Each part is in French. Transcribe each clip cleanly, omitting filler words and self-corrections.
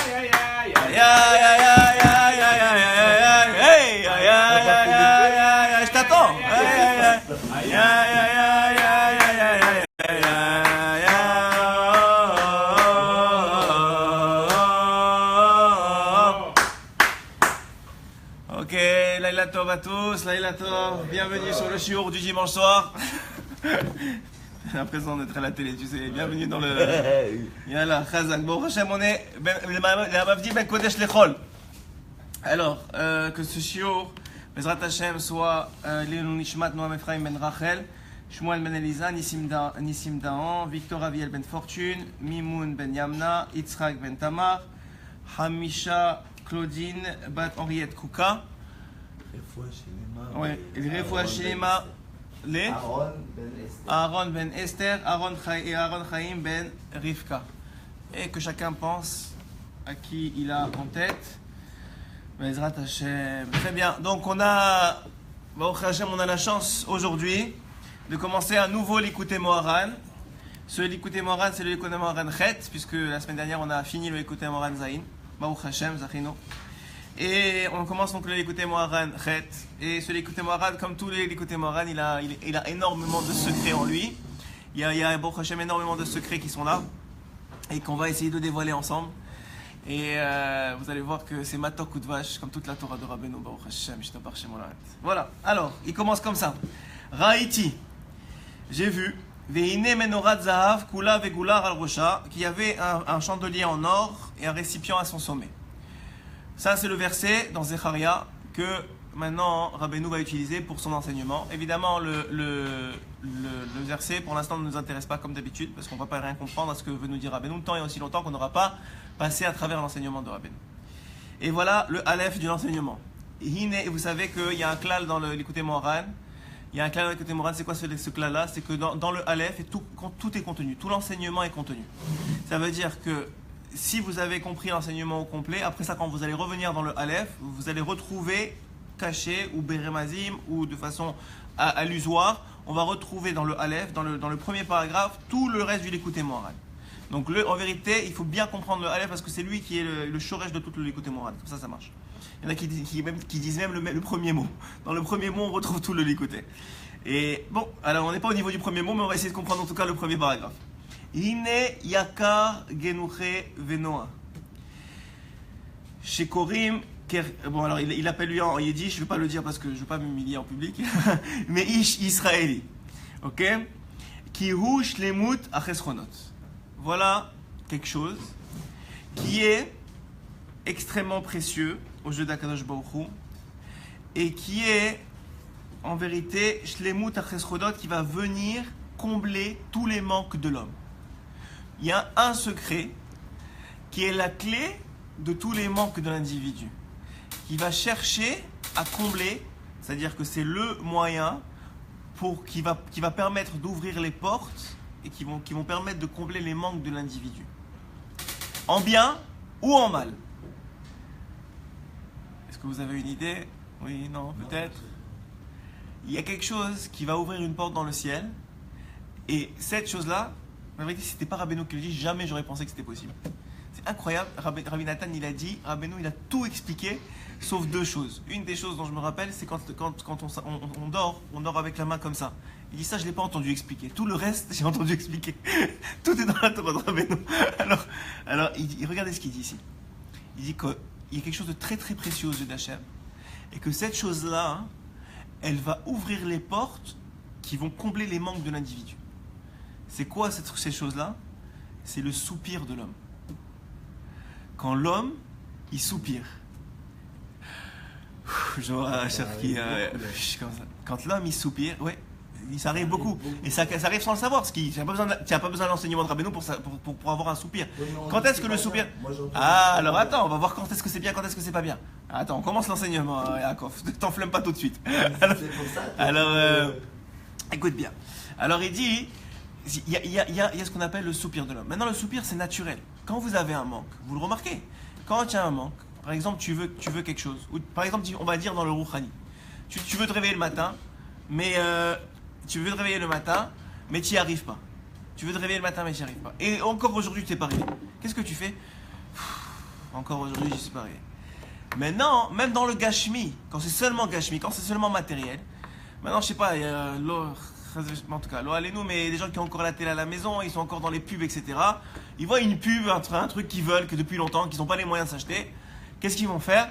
Je t'attends. Ok, Laila Tov à tous, Laila Tov, bienvenue sur le shiur du dimanche soir. J'ai l'impression d'être à la télé, tu sais, bienvenue dans le... Yallah, Chazak, bon, Hachem, on est... La Mavdi Ben Kodesh Lechol. Alors, que ce shiur, Bezrat Hashem, soit Léon Nishmat, Noam Ephraim Ben Rachel, Shmuel Ben Eliza, Nissim Dahan, Victor Aviel Ben Fortune, Mimoun Ben Yamna, Yitzhak Ben Tamar, Hamisha Claudine Bat Henriette Kouka. Oui, Refoua Shelema. Les Aaron Ben Esther, Aaron Chaim Ben Rivka. Et que chacun pense à qui il a en tête. Bezrat Hashem. Très bien. Donc on a la chance aujourd'hui de commencer un nouveau Likutei Moharan. Ce Likutei Moharan, c'est le Likutei Moharan Chet, puisque la semaine dernière on a fini le Likutei Moharan Zayin. Baruch Hashem, Zachino. Et on commence donc le Likutei Moharan Chet. Et ce Likutei Moharan, comme tous les Likutei Moharan, il a énormément de secrets en lui. Il y a Baruch Hashem, énormément de secrets qui sont là et qu'on va essayer de dévoiler ensemble. Et vous allez voir que c'est matok ou de vache, comme toute la Torah de Rabbeinu, Baruch Hashem, Shtabar Shem Olam. Voilà. Alors, il commence comme ça. Raïti, j'ai vu, Veine Menorat Zahav, Kula Vegular al Rosha, qu'il y avait un chandelier en or et un récipient à son sommet. Ça, c'est le verset dans Zecharia que maintenant Rabbeinu va utiliser pour son enseignement. Évidemment, le verset, pour l'instant, ne nous intéresse pas comme d'habitude, parce qu'on ne va pas rien comprendre à ce que veut nous dire Rabbeinu, tant et aussi longtemps qu'on n'aura pas passé à travers l'enseignement de Rabbeinu. Et voilà le Aleph de l'enseignement. Et vous savez qu'il y a un klal dans le Likutei Moharan. Il y a un klal dans le Likutei Moharan. C'est quoi ce klal-là? C'est que dans le Aleph, tout est contenu. Tout l'enseignement est contenu. Ça veut dire que si vous avez compris l'enseignement au complet, après ça, quand vous allez revenir dans le Aleph, vous allez retrouver caché ou Beremazim ou de façon allusoire, on va retrouver dans le Aleph, dans le premier paragraphe, tout le reste du Likutei Moharan. Donc en vérité, il faut bien comprendre le Aleph parce que c'est lui qui est le shoresh de tout le Likutei Moharan. Comme ça marche. Il y en a qui disent même le premier mot. Dans le premier mot, on retrouve tout le Likutei. Et bon, alors on n'est pas au niveau du premier mot, mais on va essayer de comprendre en tout cas le premier paragraphe. Hine yakar genuche venoa. Shekorim. Bon, alors il appelle lui en yiddish, je ne vais pas le dire parce que je ne veux pas m'humilier en public, mais Ish Israéli. Ok? Ki hu shlemut achesronot. Voilà quelque chose qui est extrêmement précieux au jeu d'Akadosh Baruch Hu et qui est en vérité shlemut achesronot qui va venir combler tous les manques de l'homme. Il y a un secret qui est la clé de tous les manques de l'individu, qui va chercher à combler, c'est-à-dire que c'est le moyen qui va permettre d'ouvrir les portes et qui vont permettre de combler les manques de l'individu, en bien ou en mal. Est-ce que vous avez une idée? Oui, non, peut-être. Il y a quelque chose qui va ouvrir une porte dans le ciel, et cette chose-là, en vérité, si c'était pas Rabbeinu qui le dit, jamais j'aurais pensé que c'était possible. C'est incroyable. Rabbi Nathan, il a dit, Rabbeinu, il a tout expliqué, sauf deux choses. Une des choses dont je me rappelle, c'est quand on dort avec la main comme ça. Il dit ça, je l'ai pas entendu expliquer. Tout le reste, j'ai entendu expliquer. Tout est dans la Torah de Rabbeinu. Alors, regardez ce qu'il dit ici. Il dit qu'il y a quelque chose de très très précieux aux yeux d'Hachem, et que cette chose-là, elle va ouvrir les portes qui vont combler les manques de l'individu. C'est quoi ces choses-là? C'est le soupir de l'homme. Quand l'homme, il soupire. Quand l'homme, il soupire, ouais, ça arrive beaucoup. Et ça arrive sans le savoir. Tu n'as pas besoin de l'enseignement de Rabbeinu pour avoir un soupir. Quand est-ce que le soupir... Ah, alors attends, on va voir quand est-ce que c'est bien, quand est-ce que c'est pas bien. Attends, on commence l'enseignement, Yaakov. T'enflamme pas tout de suite. Alors, écoute bien. Alors il dit... Il y a ce qu'on appelle le soupir de l'homme. Maintenant, le soupir, c'est naturel. Quand vous avez un manque, vous le remarquez. Quand il y a un manque, par exemple, tu veux quelque chose. Ou, par exemple, on va dire dans le Rouhani. Tu veux te réveiller le matin, mais tu n'y arrives pas. Tu veux te réveiller le matin, mais tu n'y arrives pas. Et encore aujourd'hui, tu t'es pas réveillé. Qu'est-ce que tu fais? Encore aujourd'hui, j'y suis pas arrivé. Maintenant, même dans le gashmi, quand c'est seulement gashmi, quand c'est seulement matériel, maintenant, je sais pas, il y a en tout cas, nous, mais les gens qui ont encore la télé à la maison, ils sont encore dans les pubs, etc. Ils voient une pub, un truc qu'ils veulent, que depuis longtemps, qu'ils n'ont pas les moyens de s'acheter. Qu'est-ce qu'ils vont faire?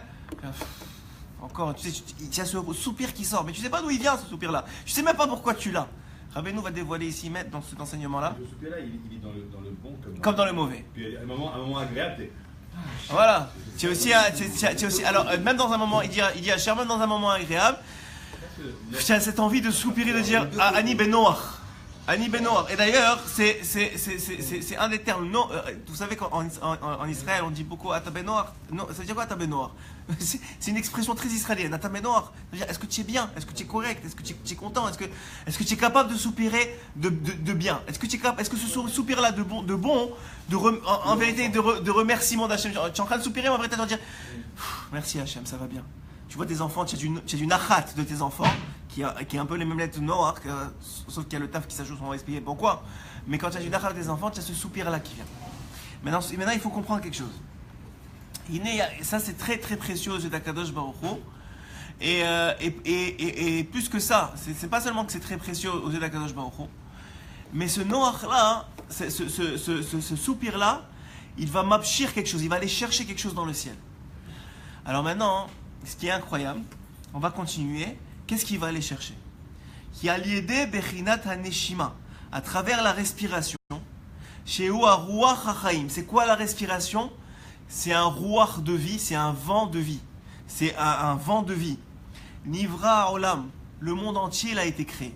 Encore, tu sais, il y a ce soupir qui sort, mais tu sais pas d'où il vient ce soupir-là. Je sais même pas pourquoi tu l'as. Rabbeinu va dévoiler ici, mettre dans cet enseignement-là. Le soupir-là, il est dans le bon comme dans le mauvais. Puis à un moment agréable, t'es... Voilà. Tu es aussi, alors, même dans un moment, il dit à Cher, même dans un moment agréable, tu as cette envie de soupirer, de dire Ani Benoach. Ani Benoach. Et d'ailleurs, c'est un des termes. Non, vous savez qu'en Israël, on dit beaucoup Ata Benoach. Non, ça veut dire quoi Ata Benoach? C'est une expression très israélienne. Ata Benoach. Est-ce que tu es bien? Est-ce que tu es correct? Est-ce que tu es content? Est-ce que tu es capable de soupirer de bien? Est-ce que ce soupir-là de bon, en vérité, de remerciement d'Hachem, tu es en train de soupirer, mais en vérité, tu vas dire merci Hachem, ça va bien. Tu vois tes enfants, tu as du nachat de tes enfants, qui est un peu les mêmes lettres de Noach, sauf qu'il y a le taf qui s'ajoute, on va expliquer pourquoi. Mais quand tu as du nachat de tes enfants, tu as ce soupir-là qui vient. Maintenant, il faut comprendre quelque chose. Ça, c'est très très précieux aux yeux d'Akadosh Baruch Hu. Et plus que ça, c'est pas seulement que c'est très précieux aux yeux d'Akadosh Baruch Hu, mais ce Noach-là, ce soupir-là, il va m'abchir quelque chose, il va aller chercher quelque chose dans le ciel. Alors maintenant, ce qui est incroyable, on va continuer. Qu'est-ce qu'il va aller chercher? À travers la respiration. C'est quoi la respiration? C'est un ruach de vie, c'est un vent de vie. C'est un vent de vie. Nivra olam, le monde entier il a été créé.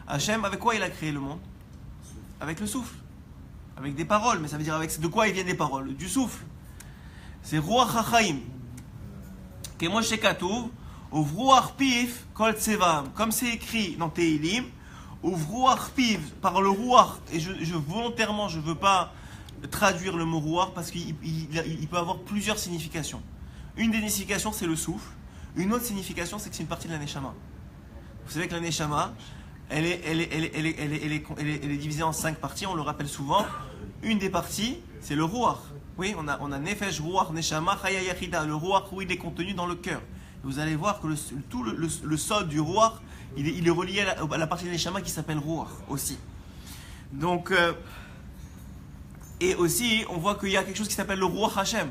Hachem, avec quoi il a créé le monde? Avec le souffle. Avec des paroles, mais ça veut dire de quoi il vient des paroles? Du souffle. C'est ruach hachaim. Kemoshe Katuv, Uvruach Piv, Kol Tsevam, comme c'est écrit dans Teilim, Uvruach Piv, par le Ruach, et volontairement je ne veux pas traduire le mot Ruach parce qu'il peut avoir plusieurs significations. Une des significations c'est le souffle, une autre signification c'est que c'est une partie de la Neshama. Vous savez que la Neshama, elle est divisée en 5 parties, on le rappelle souvent. Une des parties, c'est le Ruach. Oui, on a Nefesh, Ruach, Neshama, Chaya Yachida. Le Ruach, oui, il est contenu dans le cœur. Vous allez voir que tout le sol du Ruach, il est relié à la partie de Neshama qui s'appelle Ruach aussi. Donc, et aussi, on voit qu'il y a quelque chose qui s'appelle le Ruach Hashem,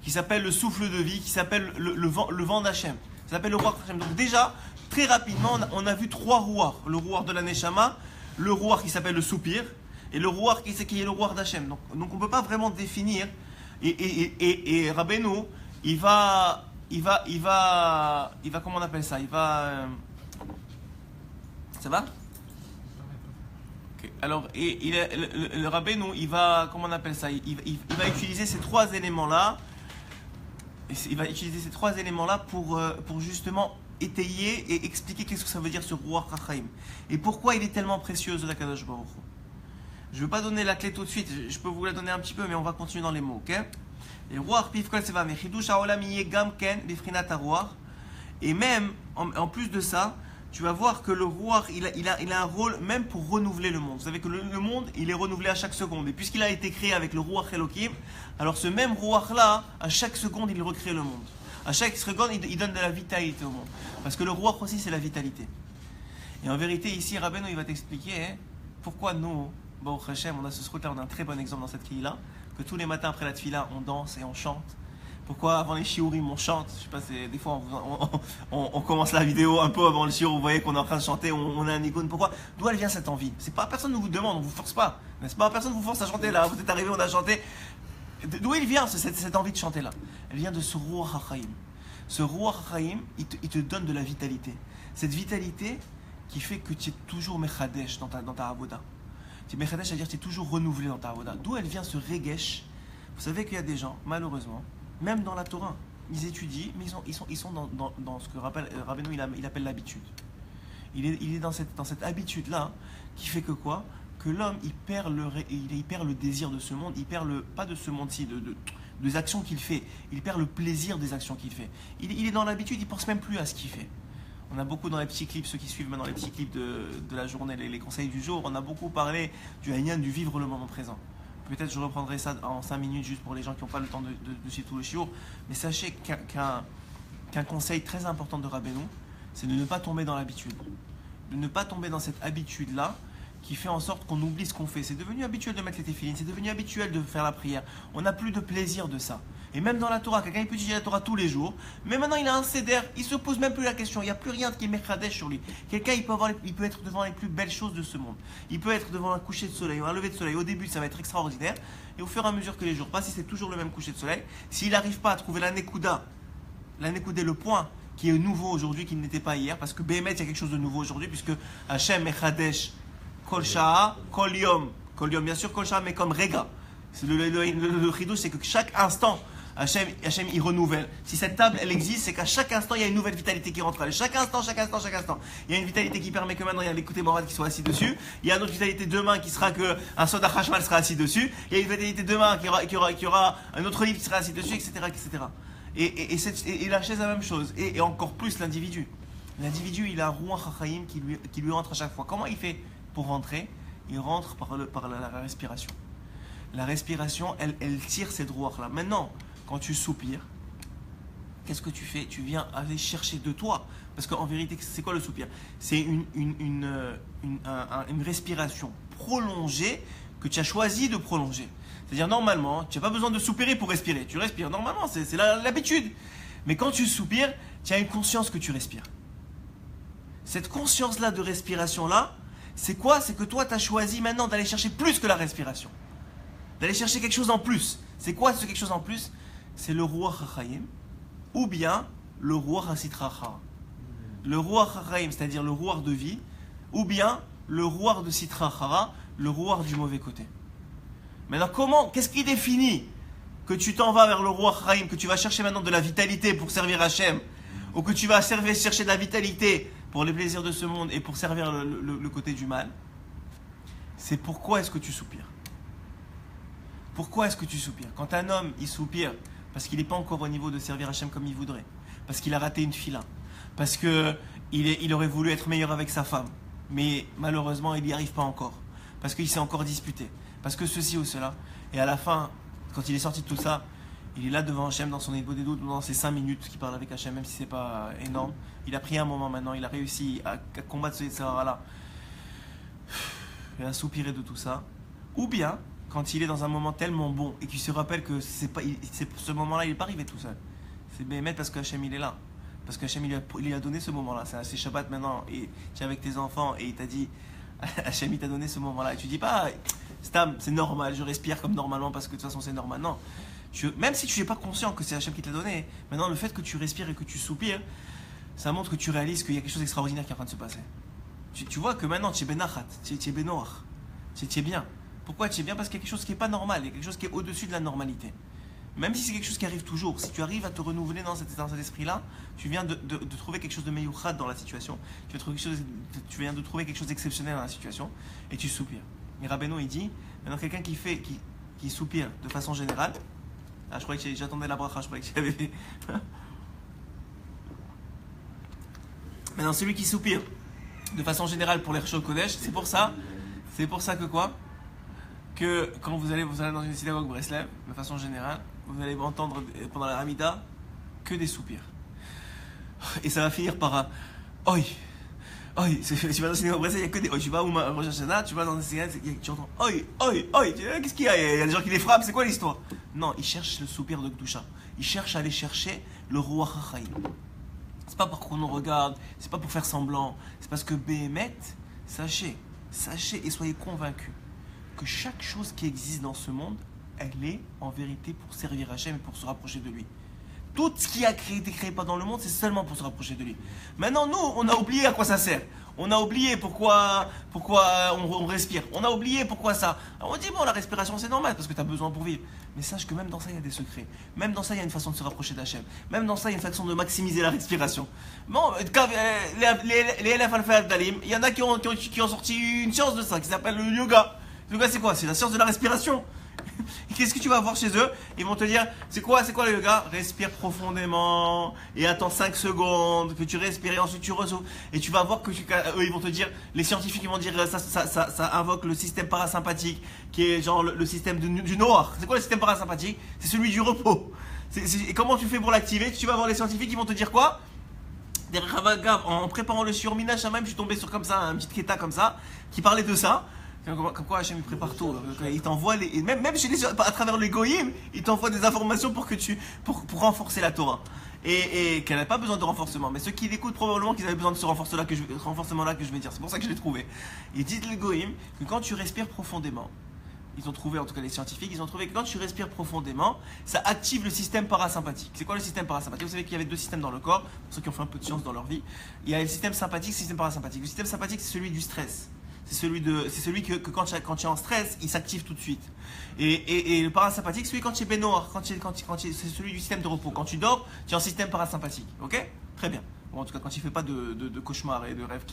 qui s'appelle le souffle de vie, qui s'appelle le vent d'Hashem. Ça s'appelle le Ruach Hashem. Donc déjà, très rapidement, on a vu 3 Ruach. Le Ruach de la Neshama, le Ruach qui s'appelle le soupir, et le Ruach qui est le Ruach d'Hachem. Donc on ne peut pas vraiment définir. Et Rabbeinu, il va, comment on appelle ça? Ça va? Okay. Alors, le Rabbeinu, il va, comment on appelle ça? Il va utiliser ces 3 éléments-là. Il va utiliser ces 3 éléments-là pour justement étayer et expliquer qu'est-ce que ça veut dire ce Ruach Hachaim. Et pourquoi il est tellement précieux de Kadosh Baruch Hu. Je ne vais pas donner la clé tout de suite, je peux vous la donner un petit peu, mais on va continuer dans les mots, ok? Et même, en plus de ça, tu vas voir que le Ruach, il a un rôle même pour renouveler le monde. Vous savez que le monde, il est renouvelé à chaque seconde. Et puisqu'il a été créé avec le Ruach Elohim, alors ce même Ruach-là, à chaque seconde, il recrée le monde. À chaque seconde, il donne de la vitalité au monde. Parce que le Ruach aussi, c'est la vitalité. Et en vérité, ici, Rabbeinu, il va t'expliquer pourquoi nous, Baruch Hashem, on a ce truc-là, on a un très bon exemple dans cette grille-là, que tous les matins après la tefila, on danse et on chante. Pourquoi avant les shiurim, on chante? Je sais pas, des fois, on commence la vidéo un peu avant le shiur, vous voyez qu'on est en train de chanter, on a un icône. Pourquoi? D'où elle vient cette envie? C'est pas, personne ne vous demande, on vous force pas. N'est-ce pas? Personne ne vous force à chanter là, vous êtes arrivé, on a chanté. D'où il vient cette envie de chanter là? Elle vient de ce Ruach HaChaim. Ce Ruach HaChaim, il te donne de la vitalité. Cette vitalité qui fait que tu es toujours mechadesh dans ta avoda. Tu es mechadesh, c'est-à-dire que tu es toujours renouvelé dans ta avoda. D'où elle vient ce regesh? Vous savez qu'il y a des gens, malheureusement, même dans la Torah, ils étudient, mais ils sont dans ce que Rabbeinu il appelle l'habitude. Il est dans cette habitude-là qui fait que quoi? Que l'homme, il perd le désir de ce monde, il perd pas de ce monde-ci, des actions qu'il fait, il perd le plaisir des actions qu'il fait. Il est dans l'habitude, il pense même plus à ce qu'il fait. On a beaucoup dans les petits clips, ceux qui suivent maintenant les petits clips de la journée, les conseils du jour, on a beaucoup parlé du Haïnyan, du vivre le moment présent. Peut-être je reprendrai ça en 5 minutes juste pour les gens qui n'ont pas le temps de suivre tout le shiur. Mais sachez qu'un conseil très important de Rabbeinu, c'est de ne pas tomber dans l'habitude. De ne pas tomber dans cette habitude-là qui fait en sorte qu'on oublie ce qu'on fait. C'est devenu habituel de mettre les téfilines, c'est devenu habituel de faire la prière. On n'a plus de plaisir de ça. Et même dans la Torah, quelqu'un peut étudier la Torah tous les jours, mais maintenant il a un seder, il se pose même plus la question, il n'y a plus rien qui est mechadesh sur lui. Quelqu'un il peut être devant les plus belles choses de ce monde. Il peut être devant un coucher de soleil ou un lever de soleil. Au début ça va être extraordinaire, et au fur et à mesure que les jours passent, si c'est toujours le même coucher de soleil, s'il n'arrive pas à trouver la nekuda, le point qui est nouveau aujourd'hui, qui n'était pas hier, parce que Béhémet, il y a quelque chose de nouveau aujourd'hui, puisque Hachem mechadesh kol sha'a, kol yom, bien sûr kol sha'a, mais comme rega. Le chidouche, c'est que chaque instant, Hachem, il renouvelle. Si cette table, elle existe, c'est qu'à chaque instant, il y a une nouvelle vitalité qui rentre. Chaque instant. Il y a une vitalité qui permet que maintenant, il y a l'écouté morale qui soit assis dessus. Il y a une autre vitalité demain qui sera qu'un soda hashmal sera assis dessus. Il y a une vitalité demain qui aura un autre livre qui sera assis dessus, etc. Et la chaise, la même chose. Et encore plus l'individu. L'individu, il a un Ruach HaChaim qui lui rentre à chaque fois. Comment il fait pour rentrer? Il rentre par la respiration. La respiration, elle tire cette Ruach-là. Maintenant, quand tu soupires, qu'est-ce que tu fais? Tu viens aller chercher de toi. Parce qu'en vérité, c'est quoi le soupir? C'est une respiration prolongée que tu as choisi de prolonger. C'est-à-dire, normalement, tu n'as pas besoin de soupirer pour respirer. Tu respires normalement, c'est l'habitude. Mais quand tu soupires, tu as une conscience que tu respires. Cette conscience-là de respiration-là, c'est quoi? C'est que toi, tu as choisi maintenant d'aller chercher plus que la respiration. D'aller chercher quelque chose en plus. C'est quoi ce quelque chose en plus? C'est le Ruach HaChaim ou bien le Ruach HaSitra Achara. Le Ruach HaChaim, c'est-à-dire le Ruach de vie, ou bien le Ruach de Sitra Achara, le Ruach du mauvais côté. Maintenant, qu'est-ce qui définit que tu t'en vas vers le Ruach HaChaim, que tu vas chercher maintenant de la vitalité pour servir Hachem, ou que tu vas chercher de la vitalité pour les plaisirs de ce monde et pour servir le côté du mal? C'est pourquoi est-ce que tu soupires? Pourquoi est-ce que tu soupires? Quand un homme, il soupire parce qu'il n'est pas encore au niveau de servir Hachem comme il voudrait, parce qu'il a raté une fila, parce qu'il aurait voulu être meilleur avec sa femme, mais malheureusement, il n'y arrive pas encore, parce qu'il s'est encore disputé, parce que ceci ou cela, et à la fin, quand il est sorti de tout ça, il est là devant Hachem dans son égo des doutes, dans ces 5 minutes qu'il parle avec Hachem, même si ce n'est pas énorme. Il a pris un moment maintenant, il a réussi à combattre ce Yetzirah-là, et à soupirer de tout ça, ou bien quand il est dans un moment tellement bon et qu'il se rappelle que ce moment-là, il n'est pas arrivé tout seul. C'est Béhémet parce que Hachem, il est là. Parce que Hachem, il lui a donné ce moment-là. C'est Shabbat maintenant, et tu es avec tes enfants, et il t'a dit, Hachem, il t'a donné ce moment-là. Et tu dis pas, Stam, c'est normal, je respire comme normalement parce que de toute façon, c'est normal. Non. Même si tu n'es pas conscient que c'est Hachem qui te l'a donné, maintenant, le fait que tu respires et que tu soupires, ça montre que tu réalises qu'il y a quelque chose d'extraordinaire qui est en train de se passer. Tu vois que maintenant, tu es benachat, tu es benoach, tu es bien. Pourquoi tu es bien? Parce qu'il y a quelque chose qui n'est pas normal, il y a quelque chose qui est au-dessus de la normalité. Même si c'est quelque chose qui arrive toujours, si tu arrives à te renouveler dans cet esprit-là, tu viens de trouver quelque chose de meyouchad dans la situation, tu viens de trouver quelque chose d'exceptionnel dans la situation, et tu soupires. Et Rabbeinu, il dit, maintenant quelqu'un qui soupire de façon générale, je croyais que j'attendais la bracha, je croyais que j'avais fait. Maintenant celui qui soupire de façon générale pour les Rishon Kodesh, c'est pour ça que quoi? Que quand vous allez dans une synagogue Breslev, de façon générale, vous allez entendre pendant la Hamida que des soupirs. Et ça va finir par un oi. Oi. Tu vas dans une synagogue Breslev, il n'y a que des oi. Tu vas au Rosh Hashanah, tu vas dans une synagogue, tu entends oi. Qu'est-ce qu'il y a? Il y a des gens qui les frappent, c'est quoi l'histoire? Non, ils cherchent le soupir de Kedusha. Ils cherchent à aller chercher le Ruach HaChaim. C'est pas pour qu'on nous regarde, c'est pas pour faire semblant, c'est parce que Béhémet, sachez et soyez convaincus que chaque chose qui existe dans ce monde, elle est en vérité pour servir Hachem et pour se rapprocher de lui. Tout ce qui a été créé pas dans le monde, c'est seulement pour se rapprocher de lui. Maintenant, nous, on a oublié à quoi ça sert. On a oublié pourquoi on respire. On a oublié pourquoi ça. Alors on dit, bon, la respiration, c'est normal parce que tu as besoin pour vivre. Mais sache que même dans ça, il y a des secrets. Même dans ça, il y a une façon de se rapprocher d'Hachem. Même dans ça, il y a une façon de maximiser la respiration. Bon, les élèves Alpha Dalim, il y en a qui ont sorti une science de ça, qui s'appelle le yoga. Le yoga, c'est quoi? C'est la science de la respiration. Qu'est-ce que tu vas voir chez eux? Ils vont te dire, c'est quoi le yoga? Respire profondément et attends 5 secondes, que tu respires et ensuite tu ressouffles. Et tu vas voir que eux ils vont te dire, les scientifiques ils vont dire, ça invoque le système parasympathique, qui est genre le système du noir. C'est quoi le système parasympathique? C'est celui du repos. Et comment tu fais pour l'activer? Tu vas voir les scientifiques, ils vont te dire quoi? En préparant le shiur Mina Shamayim, je suis tombé sur comme ça, un petit keta comme ça, qui parlait de ça. Comme quoi Hachem il prépare tout. Il t'envoie même chez à travers les goyim, il t'envoie des informations pour renforcer la Torah. Et qu'elle n'a pas besoin de renforcement. Mais ceux qui l'écoutent probablement qu'ils avaient besoin de ce renforcement-là que je vais dire. C'est pour ça que je l'ai trouvé. Ils disent les goyim que quand tu respires profondément, ils ont trouvé, en tout cas les scientifiques, ils ont trouvé que quand tu respires profondément, ça active le système parasympathique. C'est quoi le système parasympathique? Vous savez qu'il y avait 2 systèmes dans le corps, pour ceux qui ont fait un peu de science dans leur vie. Il y a le système sympathique et le système parasympathique. Le système sympathique, c'est celui du stress. C'est celui que quand tu es en stress, il s'active tout de suite. Et le parasympathique, c'est celui quand tu es bénoir, c'est celui du système de repos. Quand tu dors, tu es en système parasympathique. Ok? Très bien. Bon, en tout cas, quand tu ne fais pas de cauchemars et de rêves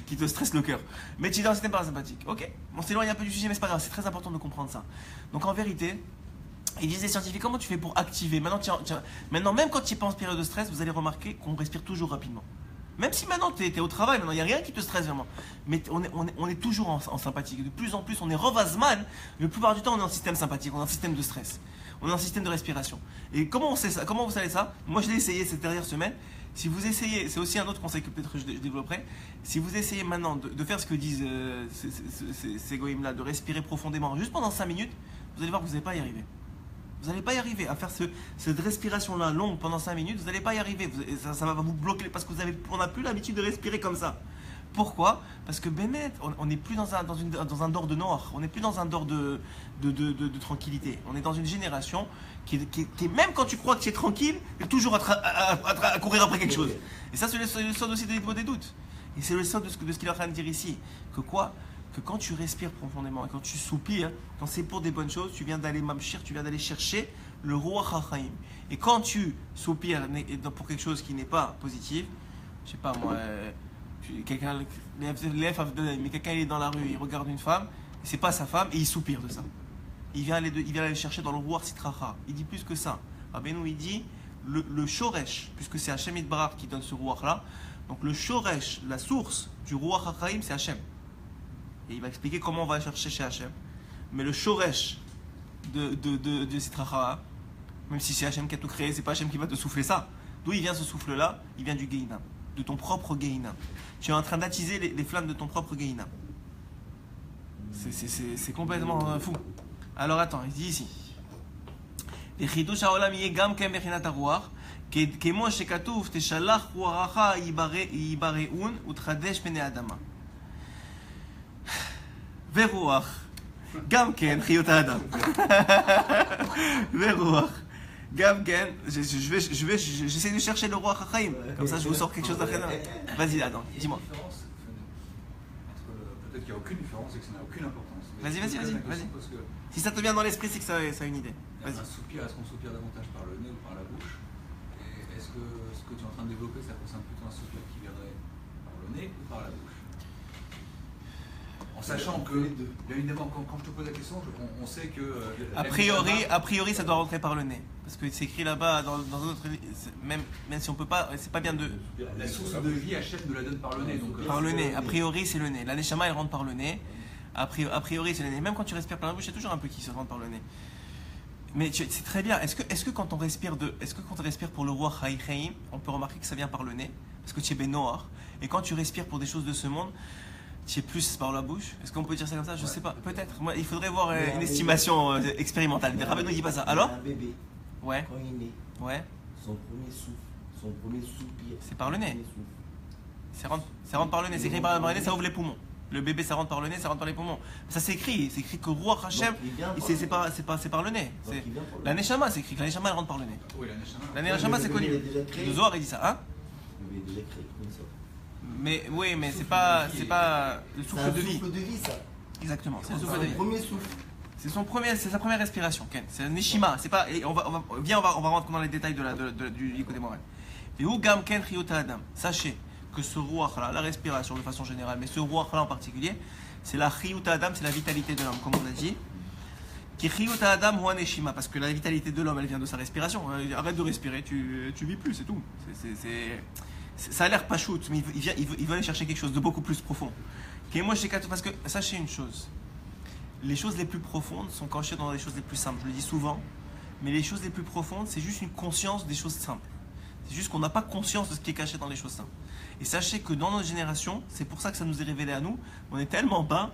qui te stressent le cœur. Mais tu es dans le système parasympathique. Ok? On s'éloigne un peu du sujet, mais c'est pas grave. C'est très important de comprendre ça. Donc en vérité, ils disent les scientifiques, comment tu fais pour activer? Maintenant, même quand tu es pas en période de stress, vous allez remarquer qu'on respire toujours rapidement. Même si maintenant tu es au travail, maintenant il n'y a rien qui te stresse vraiment. Mais on est toujours en sympathique. De plus en plus, on est revasman. La plupart du temps, on est en système sympathique, on est en système de stress. On est en système de respiration. Et comment on sait ça? Comment vous savez ça? Moi, je l'ai essayé cette dernière semaine. Si vous essayez, c'est aussi un autre conseil que peut-être je développerai. Si vous essayez maintenant de faire ce que disent ces goïms-là, de respirer profondément, juste pendant 5 minutes, vous allez voir que vous n'allez pas y arriver. Vous n'allez pas y arriver à faire cette respiration-là longue pendant 5 minutes, vous n'allez pas y arriver. Ça va vous bloquer parce qu'on n'a plus l'habitude de respirer comme ça. Pourquoi? Parce que Bémet, on n'est plus dans un dor de noir, on n'est plus dans un dor de tranquillité. On est dans une génération qui est, même quand tu crois que tu es tranquille, tu es toujours à courir après quelque chose. Et ça, c'est le sort aussi des doutes. Et c'est le sort de ce qu'il est en train de dire ici. Que quoi? Que quand tu respires profondément et quand tu soupires, quand c'est pour des bonnes choses, tu viens d'aller mamshir, tu viens d'aller chercher le Ruach HaChaim. Et quand tu soupires pour quelque chose qui n'est pas positif, je sais pas moi, quelqu'un est dans la rue, il regarde une femme, c'est pas sa femme et il soupire de ça. Il vient aller chercher dans le Ruach Sitracha. Il dit plus que ça. Rabbeinu il dit le Shoresh, puisque c'est Hachem Yitbarach qui donne ce Ruach là. Donc le Shoresh, la source du Ruach HaChaim, c'est Hachem. Et il va expliquer comment on va chercher chez Hachem. Mais le shoresh de Sitracha, même si c'est Hachem qui a tout créé, c'est pas Hachem qui va te souffler ça. D'où il vient ce souffle-là? Il vient du Gehinam, de ton propre Gehinam. Tu es en train d'attiser les flammes de ton propre Gehinam. C'est complètement fou. Alors attends, il dit ici. כמו שכתוב תשלח רוחך ייבראון ותחדש פני האדמה. ורוח, גם כן חיות האדם. ורוח, גם כן, j'essaie de chercher le roi HaChaim, comme ça je vous sors quelque chose d'après. Vas-y, Adam, dis-moi. Peut-être qu'il n'y a aucune différence et que ça n'a aucune importance. Vas-y. Si ça te vient dans l'esprit, c'est que ça a une idée. Vas-y. Un soupir, est-ce qu'on soupire davantage par le nez ou par la bouche? Et est-ce que ce que tu es en train de développer, ça concerne plutôt un soupir qui viendrait par le nez ou par la bouche? En sachant que, bien évidemment, quand je te pose la question, on sait que... A priori, ça doit rentrer par le nez. Parce que c'est écrit là-bas, dans d'autres... Même si on peut pas, c'est pas bien de... La source de vie, Hachem nous la donne par le nez. Donc, par le nez. A priori, c'est le nez. La neshama, elle rentre par le nez. A priori, c'est le nez. Même quand tu respires par la bouche, il y a toujours un peu qui se rentre par le nez. Mais c'est très bien. Est-ce que quand on respire pour le roi Chaim, on peut remarquer que ça vient par le nez? Parce que tu es bénoir. Et quand tu respires pour des choses de ce monde, tu es plus par la bouche? Est-ce qu'on peut dire ça comme ça? Je sais pas, peut-être. Moi, il faudrait voir une estimation expérimentale. Mais Rabbeinu ne dit pas ça. Alors? Un bébé, ouais. quand il naît, Ouais. son premier soupir. C'est par le nez. Ça rentre par le nez. C'est écrit par le nez, ça ouvre les poumons. Le bébé, ça rentre par le nez, ça rentre par les poumons. Ça c'est écrit que Ruach Hashem, c'est par le nez. La Neshama, c'est écrit que la Neshama elle rentre par le nez. Oui, la Neshama c'est connu. Le Zohar il dit ça, hein? Le bébé est déjà créé comme ça. Mais oui, mais c'est pas le souffle de vie. C'est un souffle de vie, ça. Exactement, c'est le souffle de C'est vie. le premier souffle. C'est sa première respiration, Ken. C'est un Neshima. C'est pas. On va rentrer dans les détails du Yikot Moral. Et où Gam Ken Chiyot Adam. Sachez que ce Ruach là, la respiration de façon générale, mais ce Ruach là en particulier, c'est la Chiyut Adam, c'est la vitalité de l'homme, comme on a dit. Parce que la vitalité de l'homme, elle vient de sa respiration. Arrête de respirer, tu vis plus, c'est tout. Ça a l'air pas shoot, mais il veut aller chercher quelque chose de beaucoup plus profond. Parce que sachez une chose, les choses les plus profondes sont cachées dans les choses les plus simples. Je le dis souvent, mais les choses les plus profondes, c'est juste une conscience des choses simples. C'est juste qu'on n'a pas conscience de ce qui est caché dans les choses simples. Et sachez que dans notre génération, c'est pour ça que ça nous est révélé à nous, on est tellement bas,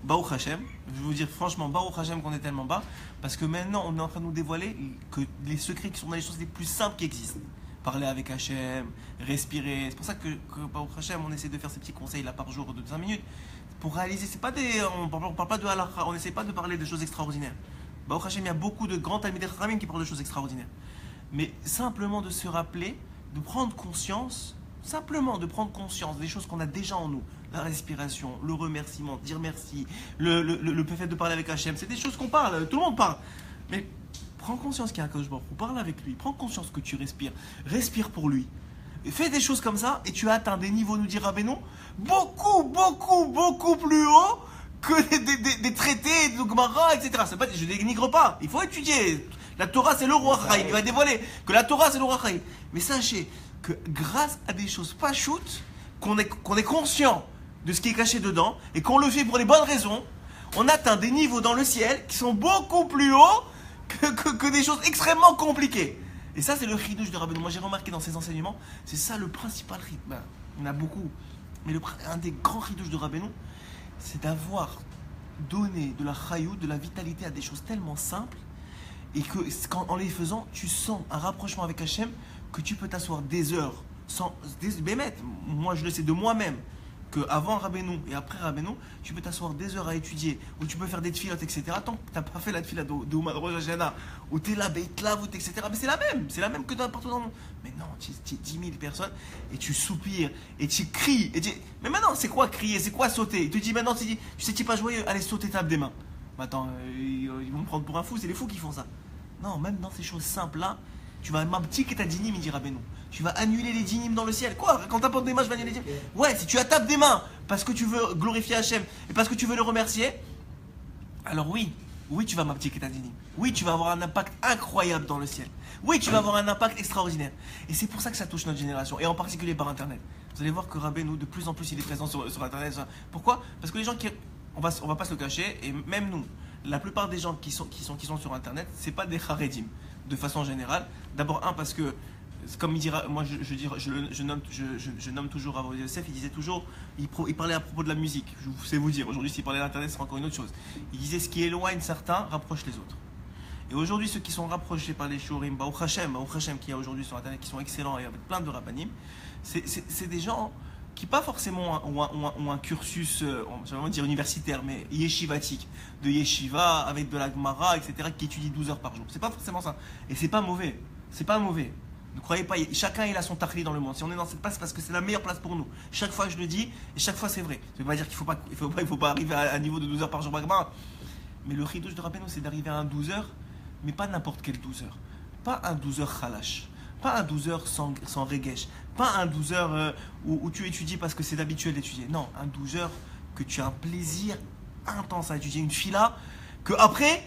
Baruch Hashem, je vais vous dire franchement, Baruch Hashem qu'on est tellement bas, parce que maintenant on est en train de nous dévoiler que les secrets qui sont dans les choses les plus simples qui existent. Parler avec Hashem, respirer, c'est pour ça que Baruch Hashem, on essaie de faire ces petits conseils là par jour de 5 minutes, pour réaliser, c'est pas on parle pas de halakha, on n'essaie pas de parler de choses extraordinaires. Baruch Hashem, il y a beaucoup de grands talmidei chachamim qui parlent de choses extraordinaires. Mais simplement de se rappeler, de prendre conscience, simplement de prendre conscience des choses qu'on a déjà en nous. La respiration, le remerciement, dire merci, le fait de parler avec Hachem, c'est des choses qu'on parle, tout le monde parle. Mais prends conscience qu'il y a un Kadosh Baruch Hu, parle avec lui, prends conscience que tu respires, respire pour lui. Fais des choses comme ça et tu as atteint des niveaux, nous dit Rabbeinu, beaucoup plus haut que des traités, de Gemara, etc. C'est pas, je ne dénigre pas, il faut étudier. La Torah c'est le roi Chaim, il va dévoiler que la Torah c'est le roi Chaim. Mais sachez que grâce à des choses pas shoot, qu'on est conscient de ce qui est caché dedans et qu'on le fait pour les bonnes raisons, on atteint des niveaux dans le ciel qui sont beaucoup plus hauts que des choses extrêmement compliquées. Et ça c'est le chidouche de Rabbeinu. Moi j'ai remarqué dans ses enseignements, c'est ça le principal rythme. Il y en a beaucoup, mais un des grands chidouches de Rabbeinu, c'est d'avoir donné de la chayut, de la vitalité à des choses tellement simples et que en les faisant, tu sens un rapprochement avec Hachem que tu peux t'asseoir des heures sans bémet. Moi je le sais de moi-même qu'avant Rabbeinu et après Rabbeinu, tu peux t'asseoir des heures à étudier, ou tu peux faire des tfilotes, etc. Tant que tu n'as pas fait la tfila de Rosh Hashanah, où tu es là, etc. Mais c'est la même que partout dans le monde. Mais non, tu es 10 000 personnes et tu soupires et tu cries. Mais maintenant, c'est quoi crier? C'est quoi sauter? Il te dit maintenant, tu sais, tu n'es pas joyeux, allez sauter, tape des mains. Mais attends, ils vont me prendre pour un fou, c'est les fous qui font ça. Non, même dans ces choses simples là, tu vas m'abdiquer ta dinim, il dit Rabbeinu. Tu vas annuler les dinim dans le ciel. Quoi? Quand tu apportes des mains, je vais annuler les dinim. Ouais, si tu tapes des mains parce que tu veux glorifier Hachem et parce que tu veux le remercier, alors oui, tu vas m'abdiquer ta dinim. Oui, tu vas avoir un impact incroyable dans le ciel. Oui, tu vas avoir un impact extraordinaire. Et c'est pour ça que ça touche notre génération, et en particulier par Internet. Vous allez voir que Rabbeinu, de plus en plus, il est présent sur Internet. Pourquoi? Parce que les gens on va pas se le cacher, et même nous, la plupart des gens qui sont sur Internet, c'est pas des charedim, de façon générale. D'abord, parce que, comme il dira, moi je nomme toujours Rav Yosef, il disait toujours, il parlait à propos de la musique. Je sais vous dire, aujourd'hui s'il parlait d'Internet, c'est encore une autre chose. Il disait ce qui éloigne certains, rapproche les autres. Et aujourd'hui, ceux qui sont rapprochés par les shurim, Baruch Hashem qui y a aujourd'hui sur Internet, qui sont excellents et avec plein de rabbanim, c'est des gens qui pas forcément ont un cursus, je vais dire universitaire, mais yeshivatique, de yeshiva, avec de la Gemara, etc., qui étudient 12 heures par jour. C'est pas forcément ça. Et c'est pas mauvais. C'est pas mauvais. Ne croyez pas, chacun il a son tachli dans le monde. Si on est dans cette place, c'est parce que c'est la meilleure place pour nous. Chaque fois je le dis, et chaque fois c'est vrai. Ça veut pas dire qu'il faut pas arriver à un niveau de 12 heures par jour. Mais le chidouche de Rabbeinu, c'est d'arriver à un 12 heures, mais pas n'importe quel 12 heures. Pas un 12 heures khalash. Pas un 12 heures sans regesh. Pas un 12 heures où tu étudies parce que c'est habituel d'étudier. Non, un 12 heures que tu as un plaisir intense à étudier. Une fila que après,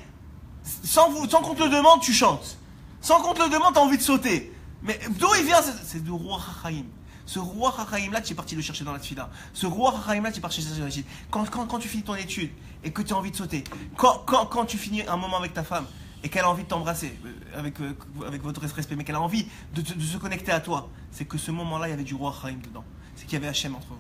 sans qu'on te le demande, tu chantes. Sans qu'on te le demande, tu as envie de sauter. Mais d'où il vient? C'est de roi Chachaim. Ce roi Chachaim là, tu es parti le chercher dans la tfila. Ce roi Chachaim là, tu es parti chercher dans la tfila. Quand tu finis ton étude et que tu as envie de sauter. Quand tu finis un moment avec ta femme et qu'elle a envie de t'embrasser, avec votre respect, mais qu'elle a envie de se connecter à toi, c'est que ce moment-là, il y avait du roi Chaim dedans. C'est qu'il y avait Hachem entre vous.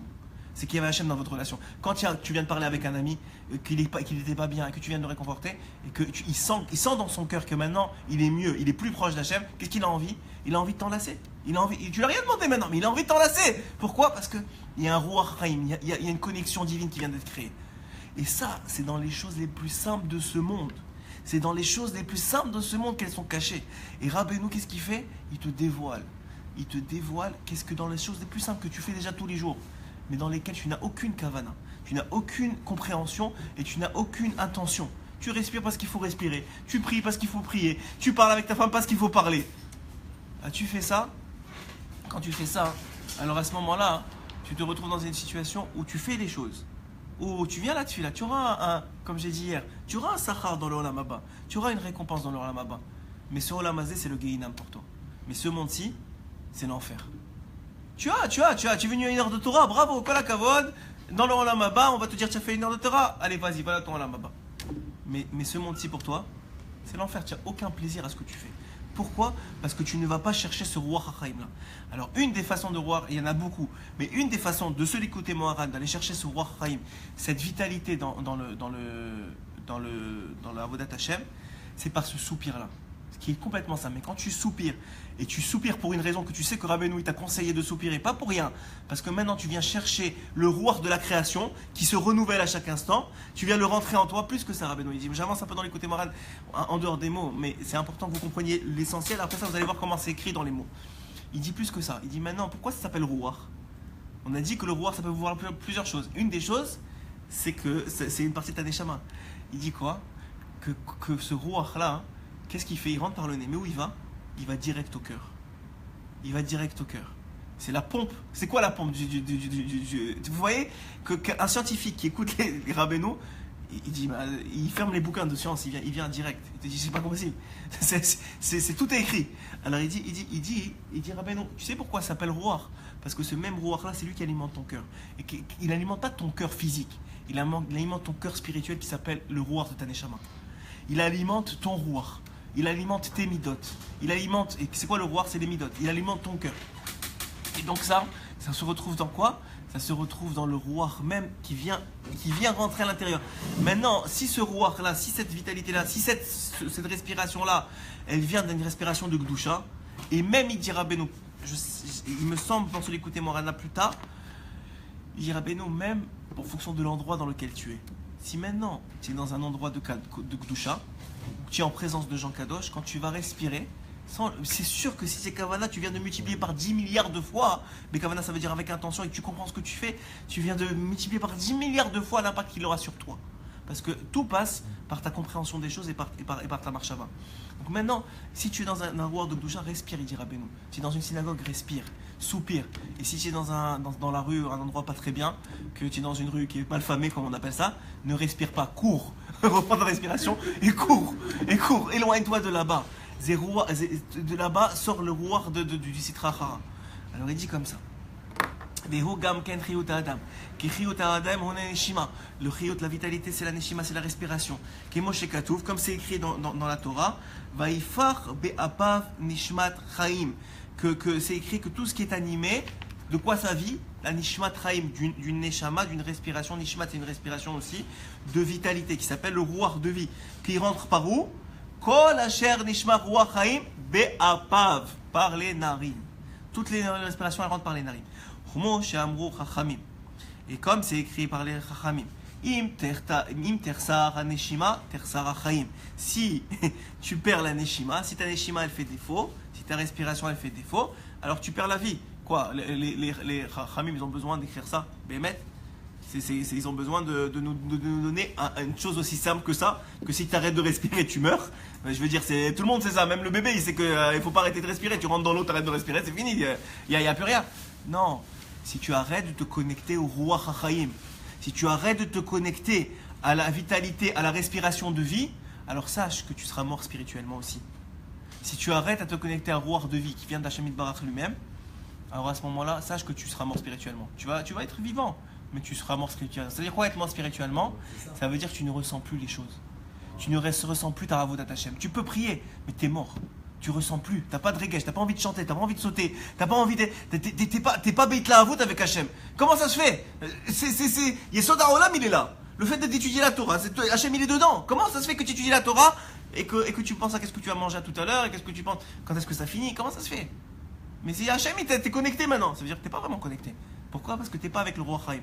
C'est qu'il y avait Hachem dans votre relation. Quand tu viens de parler avec un ami, qu'il n'était pas bien, et que tu viens de le réconforter, et qu'il sent dans son cœur que maintenant, il est mieux, il est plus proche d'Hachem, qu'est-ce qu'il a envie? Il a envie de t'enlacer. Tu lui as rien demandé maintenant, mais il a envie de t'enlacer. Pourquoi? Parce qu'il y a un roi Chaim, il y a une connexion divine qui vient d'être créée. Et ça, c'est dans les choses les plus simples de ce monde. C'est dans les choses les plus simples de ce monde qu'elles sont cachées. Et Rabbeinu, qu'est-ce qu'il fait? Il te dévoile. Il te dévoile qu'est-ce que dans les choses les plus simples que tu fais déjà tous les jours, mais dans lesquelles tu n'as aucune kavana, tu n'as aucune compréhension et tu n'as aucune intention. Tu respires parce qu'il faut respirer, tu pries parce qu'il faut prier, tu parles avec ta femme parce qu'il faut parler. Ah, tu fais ça? Quand tu fais ça, alors à ce moment-là, tu te retrouves dans une situation où tu fais les choses, ou tu viens là-dessus, là, tu auras comme j'ai dit hier, tu auras un sachar dans le Olam Haba, tu auras une récompense dans le Olam Haba. Mais ce Olam Hazé, c'est le Gehinam pour toi. Mais ce monde-ci, c'est l'enfer. Tu es venu à une heure de Torah, bravo, kol hakavod. Dans le Olam Haba, on va te dire tu as fait une heure de Torah, allez vas-y, voilà ton Olam Haba. Mais ce monde-ci pour toi, c'est l'enfer, tu n'as aucun plaisir à ce que tu fais. Pourquoi ? Parce que tu ne vas pas chercher ce roi Hachaim là. Alors une des façons de roi, il y en a beaucoup, mais une des façons de se l'écouter Moharan, d'aller chercher ce roi Hachaim, cette vitalité dans la Avodat Hashem, c'est par ce soupir là. Ce qui est complètement ça. Mais quand tu soupires, et tu soupires pour une raison que tu sais que Rabbeinu il t'a conseillé de soupirer, pas pour rien, parce que maintenant tu viens chercher le roi de la création qui se renouvelle à chaque instant, tu viens le rentrer en toi plus que ça. Rabbeinu il dit, j'avance un peu dans l'écouter moral en dehors des mots, mais c'est important que vous compreniez l'essentiel. Après ça vous allez voir comment c'est écrit dans les mots. Il dit plus que ça, il dit maintenant pourquoi ça s'appelle roi. On a dit que le roi ça peut vouloir plusieurs choses. Une des choses c'est que c'est une partie de ta neshama. Il dit quoi, que ce roi là, qu'est-ce qu'il fait? Il rentre par le nez, mais où il va? Il va direct au cœur. Il va direct au cœur. C'est la pompe. C'est quoi la pompe Vous voyez qu'un scientifique qui écoute les Rabbeinu, il dit, il ferme les bouquins de science, il vient direct. Il te dit, c'est pas possible. C'est tout est écrit. Alors il dit Rabbeinu, tu sais pourquoi ça s'appelle roi? Parce que ce même roi là, c'est lui qui alimente ton cœur. Et il alimente pas ton cœur physique. Il alimente ton cœur spirituel qui s'appelle le roi de ta neshama. Il alimente ton roi. Il alimente tes midot. Il alimente, et c'est quoi le roi? C'est les midot. Il alimente ton cœur. Et donc ça se retrouve dans quoi? Ça se retrouve dans le roi même qui vient rentrer à l'intérieur. Maintenant, si ce roi là, si cette vitalité là, si cette respiration là, elle vient d'une respiration de Gdusha, et même il dira Beno, il me semble, pour l'écouter Morana plus tard, il dira Beno même en fonction de l'endroit dans lequel tu es. Si maintenant tu es dans un endroit de Gdusha, tu es en présence de Jean Kadosh, quand tu vas respirer, c'est sûr que si c'est Kavana, tu viens de multiplier par 10 milliards de fois, mais Kavana ça veut dire avec intention et que tu comprends ce que tu fais, tu viens de multiplier par 10 milliards de fois l'impact qu'il aura sur toi. Parce que tout passe par ta compréhension des choses et par ta marche avant. Donc maintenant, si tu es dans un roi de Gdusha, respire, il dira Beno. Si tu es dans une synagogue, respire, soupire. Et si tu es dans la rue, un endroit pas très bien, que tu es dans une rue qui est mal famée, comme on appelle ça, ne respire pas, cours. Reprends ta respiration et cours, éloigne-toi de là-bas. De là-bas sort le roi du Sitra Achara. Alors il dit comme ça. Le chiyut, la vitalité, c'est la neshima, c'est la respiration. Comme c'est écrit dans la Torah, Vaifar be'apav nishmat chaim. Que c'est écrit que tout ce qui est animé, de quoi ça vit? La nishmat chaim, d'une neshama, d'une respiration. Nishmat, c'est une respiration aussi de vitalité qui s'appelle le roi de vie. Qui rentre par où? Kol asher nishma roi chaim be'apav, par les narines. Toutes les respirations, elles rentrent par les narines. Et comme c'est écrit par les Chachamim, si tu perds la neshima, si ta neshima elle fait défaut, si ta respiration elle fait défaut, alors tu perds la vie. Quoi? Les Chachamim ils ont besoin d'écrire ça, Bémet. Ils ont besoin de nous donner une chose aussi simple que ça, que si tu arrêtes de respirer, tu meurs. Je veux dire, tout le monde sait ça, même le bébé il sait qu'il ne faut pas arrêter de respirer, tu rentres dans l'eau, tu arrêtes de respirer, c'est fini, il n'y a plus rien. Non, si tu arrêtes de te connecter au roi Hachaim, si tu arrêtes de te connecter à la vitalité, à la respiration de vie, alors sache que tu seras mort spirituellement aussi. Si tu arrêtes à te connecter à un roi de vie qui vient d'Hashem Yitbarach lui-même, alors à ce moment-là, sache que tu seras mort spirituellement. Tu vas être vivant, mais tu seras mort spirituellement. C'est-à-dire quoi être mort spirituellement? Ça veut dire que tu ne ressens plus les choses. Tu ne ressens plus ta Avodat Hashem. Tu peux prier, mais tu es mort. Tu ressens plus, t'as pas de regesh, t'as pas envie de chanter, t'as pas envie de sauter, t'as pas envie de. T'es pas beit la avout avec Hachem. Comment ça se fait? Yesod HaOlam il est là. Le fait d'étudier la Torah, Hachem il est dedans. Comment ça se fait que tu étudies la Torah et que tu penses à qu'est-ce que tu vas manger à tout à l'heure et qu'est-ce que tu penses, quand est-ce que ça finit? Comment ça se fait? Mais si Hachem il t'es connecté maintenant, ça veut dire que t'es pas vraiment connecté. Pourquoi? Parce que t'es pas avec le roi Chaim.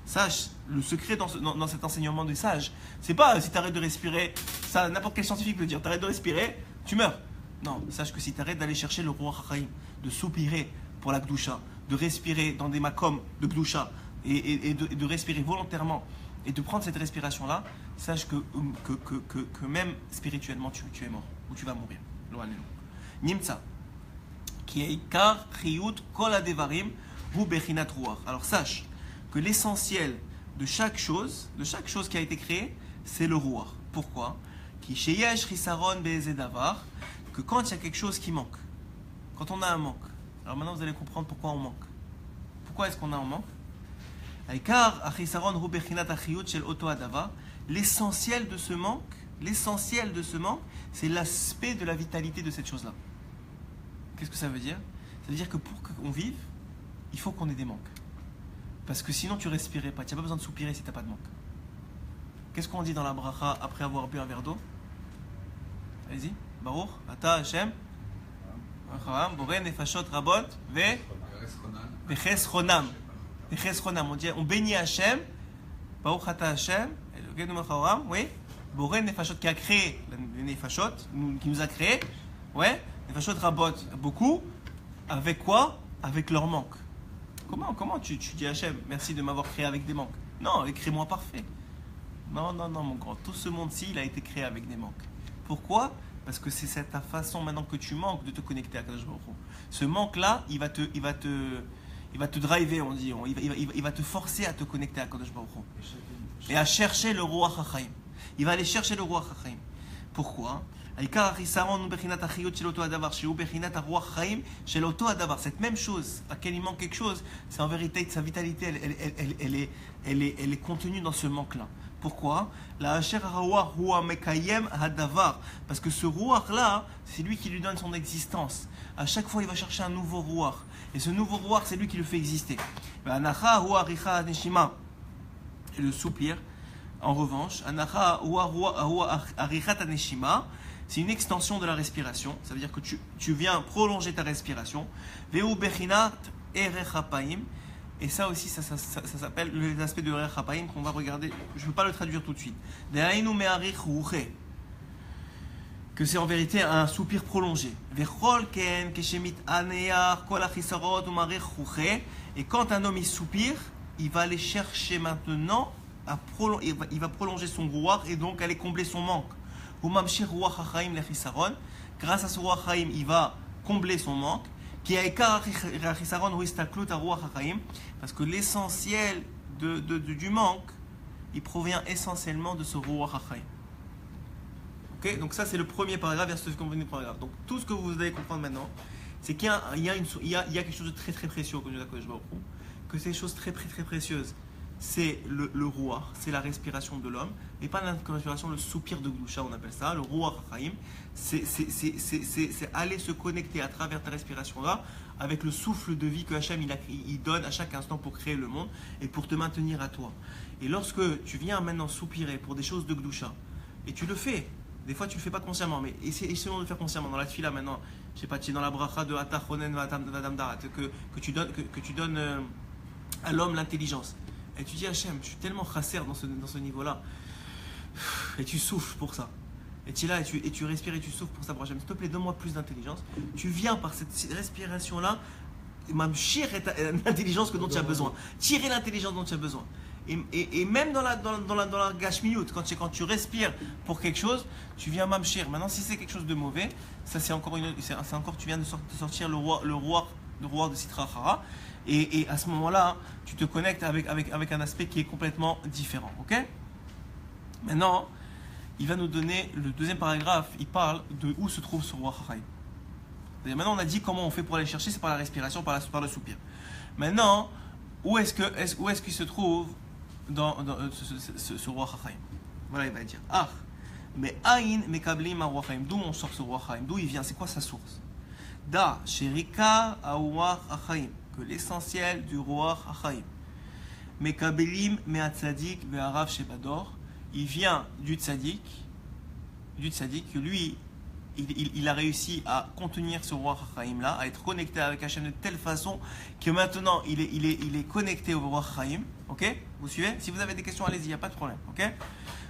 Sache, le secret dans cet enseignement des sages, c'est pas si t'arrêtes de respirer, ça n'importe quel scientifique peut dire, t'arrêtes de respirer, tu meurs. Non, sache que si tu arrêtes d'aller chercher le roi Hachaim, de soupirer pour la Gdusha, de respirer dans des makom de Gdusha et de respirer volontairement et de prendre cette respiration-là, sache que même spirituellement tu es mort ou tu vas mourir. Nimtza. Ki eikar chiyut kol hadevarim hu bechinat ruach. Alors sache que l'essentiel de chaque chose qui a été créée, c'est le Ruach. Pourquoi? Ki sheyesh chisaron be'ezeh davar, que quand il y a quelque chose qui manque, quand on a un manque, alors maintenant vous allez comprendre pourquoi on manque. Pourquoi est-ce qu'on a un manque? Car achisaron hu bechinat achiyut shel oto hadavar, l'essentiel de ce manque, c'est l'aspect de la vitalité de cette chose-là. Qu'est-ce que ça veut dire? Ça veut dire que pour qu'on vive, il faut qu'on ait des manques. Parce que sinon tu respirais pas, tu n'as pas besoin de soupirer si tu n'as pas de manque. Qu'est-ce qu'on dit dans la bracha après avoir bu un verre d'eau? Allez-y. Baruch, Ata Hashem, Boré Nefashot Rabot, Veches Ronam. On bénit Hashem, Baruch Ata Hashem, oui, Boré Nefashot qui a créé les Nefashot, qui nous a créé, ouais, Nefashot Rabot, beaucoup, avec quoi? Avec leur manque. Comment tu dis Hachem, merci de m'avoir créé avec des manques? Non, crée-moi parfait. Non, mon grand. Tout ce monde-ci, il a été créé avec des manques. Pourquoi? Parce que c'est ta façon maintenant que tu manques de te connecter à Kadosh Baruch Hu. Ce manque-là, il va te driver, on dit. Il va te forcer à te connecter à Kadosh Baruch Hu. Et à chercher le Ruach HaChaim. Il va aller chercher le Ruach HaChaim. Pourquoi? Cette même chose, à laquelle il manque quelque chose, c'est en vérité, sa vitalité, elle est contenue dans ce manque-là. Pourquoi? Parce que ce Ruach-là, c'est lui qui lui donne son existence. À chaque fois, il va chercher un nouveau Ruach. Et ce nouveau Ruach, c'est lui qui le fait exister. Et le soupir, en revanche, c'est une extension de la respiration. Ça veut dire que tu viens prolonger ta respiration. Et ça aussi, ça s'appelle les aspects de Erech HaPaim qu'on va regarder. Je ne peux pas le traduire tout de suite. Que c'est en vérité un soupir prolongé. Et quand un homme il soupire, il va aller chercher maintenant, il va prolonger son Ruach et donc aller combler son manque. Grâce à ce Ruach HaChaim, il va combler son manque. Parce que l'essentiel du manque, il provient essentiellement de ce Ruach HaChaim. Ok, donc ça c'est le premier paragraphe versus le premier paragraphe. Donc tout ce que vous allez comprendre maintenant, c'est qu'il y a quelque chose de très très précieux que ces choses très très très précieuses, c'est le Ruach, c'est la respiration de l'homme, et pas la respiration, le soupir de Gdusha, on appelle ça, le Ruach HaChaim, c'est aller se connecter à travers ta respiration là, avec le souffle de vie que Hachem il donne à chaque instant pour créer le monde et pour te maintenir à toi. Et lorsque tu viens maintenant soupirer pour des choses de Gdusha, et tu le fais, des fois tu le fais pas consciemment, mais essayons de le faire consciemment. Dans la tefila maintenant, je sais pas, tu es dans la bracha de Atachonen Vadam Darat, que tu donnes à l'homme l'intelligence. Et tu dis Hachem, je suis tellement chasser dans ce niveau-là. Et tu souffles pour ça. Et tu es là et tu respires et tu souffles pour ça. Pour Hachem, s'il te plaît, donne-moi plus d'intelligence. Tu viens par cette respiration-là, tirer l'intelligence dont tu as besoin. Tirer l'intelligence dont tu as besoin. Et même dans la gashmiyut, quand tu respires pour quelque chose, tu viens mamshir. Maintenant, si c'est quelque chose de mauvais, ça c'est encore tu viens de sortir le roi de Sitra Achara. Et à ce moment-là, tu te connectes avec un aspect qui est complètement différent. Ok? Maintenant, il va nous donner le deuxième paragraphe. Il parle de où se trouve ce Ruach HaChaim. Maintenant, on a dit comment on fait pour aller chercher, c'est par la respiration, par le soupir. Maintenant, où est-ce qu'il se trouve dans ce Ruach HaChaim? Voilà, il va dire mais Aïn Mekablim Ruach HaChaim. D'où on sort ce Ruach HaChaim? D'où il vient? C'est quoi sa source? Da Sherika Ruach HaChaim, que l'essentiel du Ruach HaChaim. Mekabelim Me'atzadik Ve'arav Shebador, il vient du tzaddik, que lui, il a réussi à contenir ce Ruach HaChaim là, à être connecté avec Hachem de telle façon que maintenant il est connecté au Ruach HaChaim. Ok? Vous suivez? Si vous avez des questions, allez-y, il n'y a pas de problème. Ok?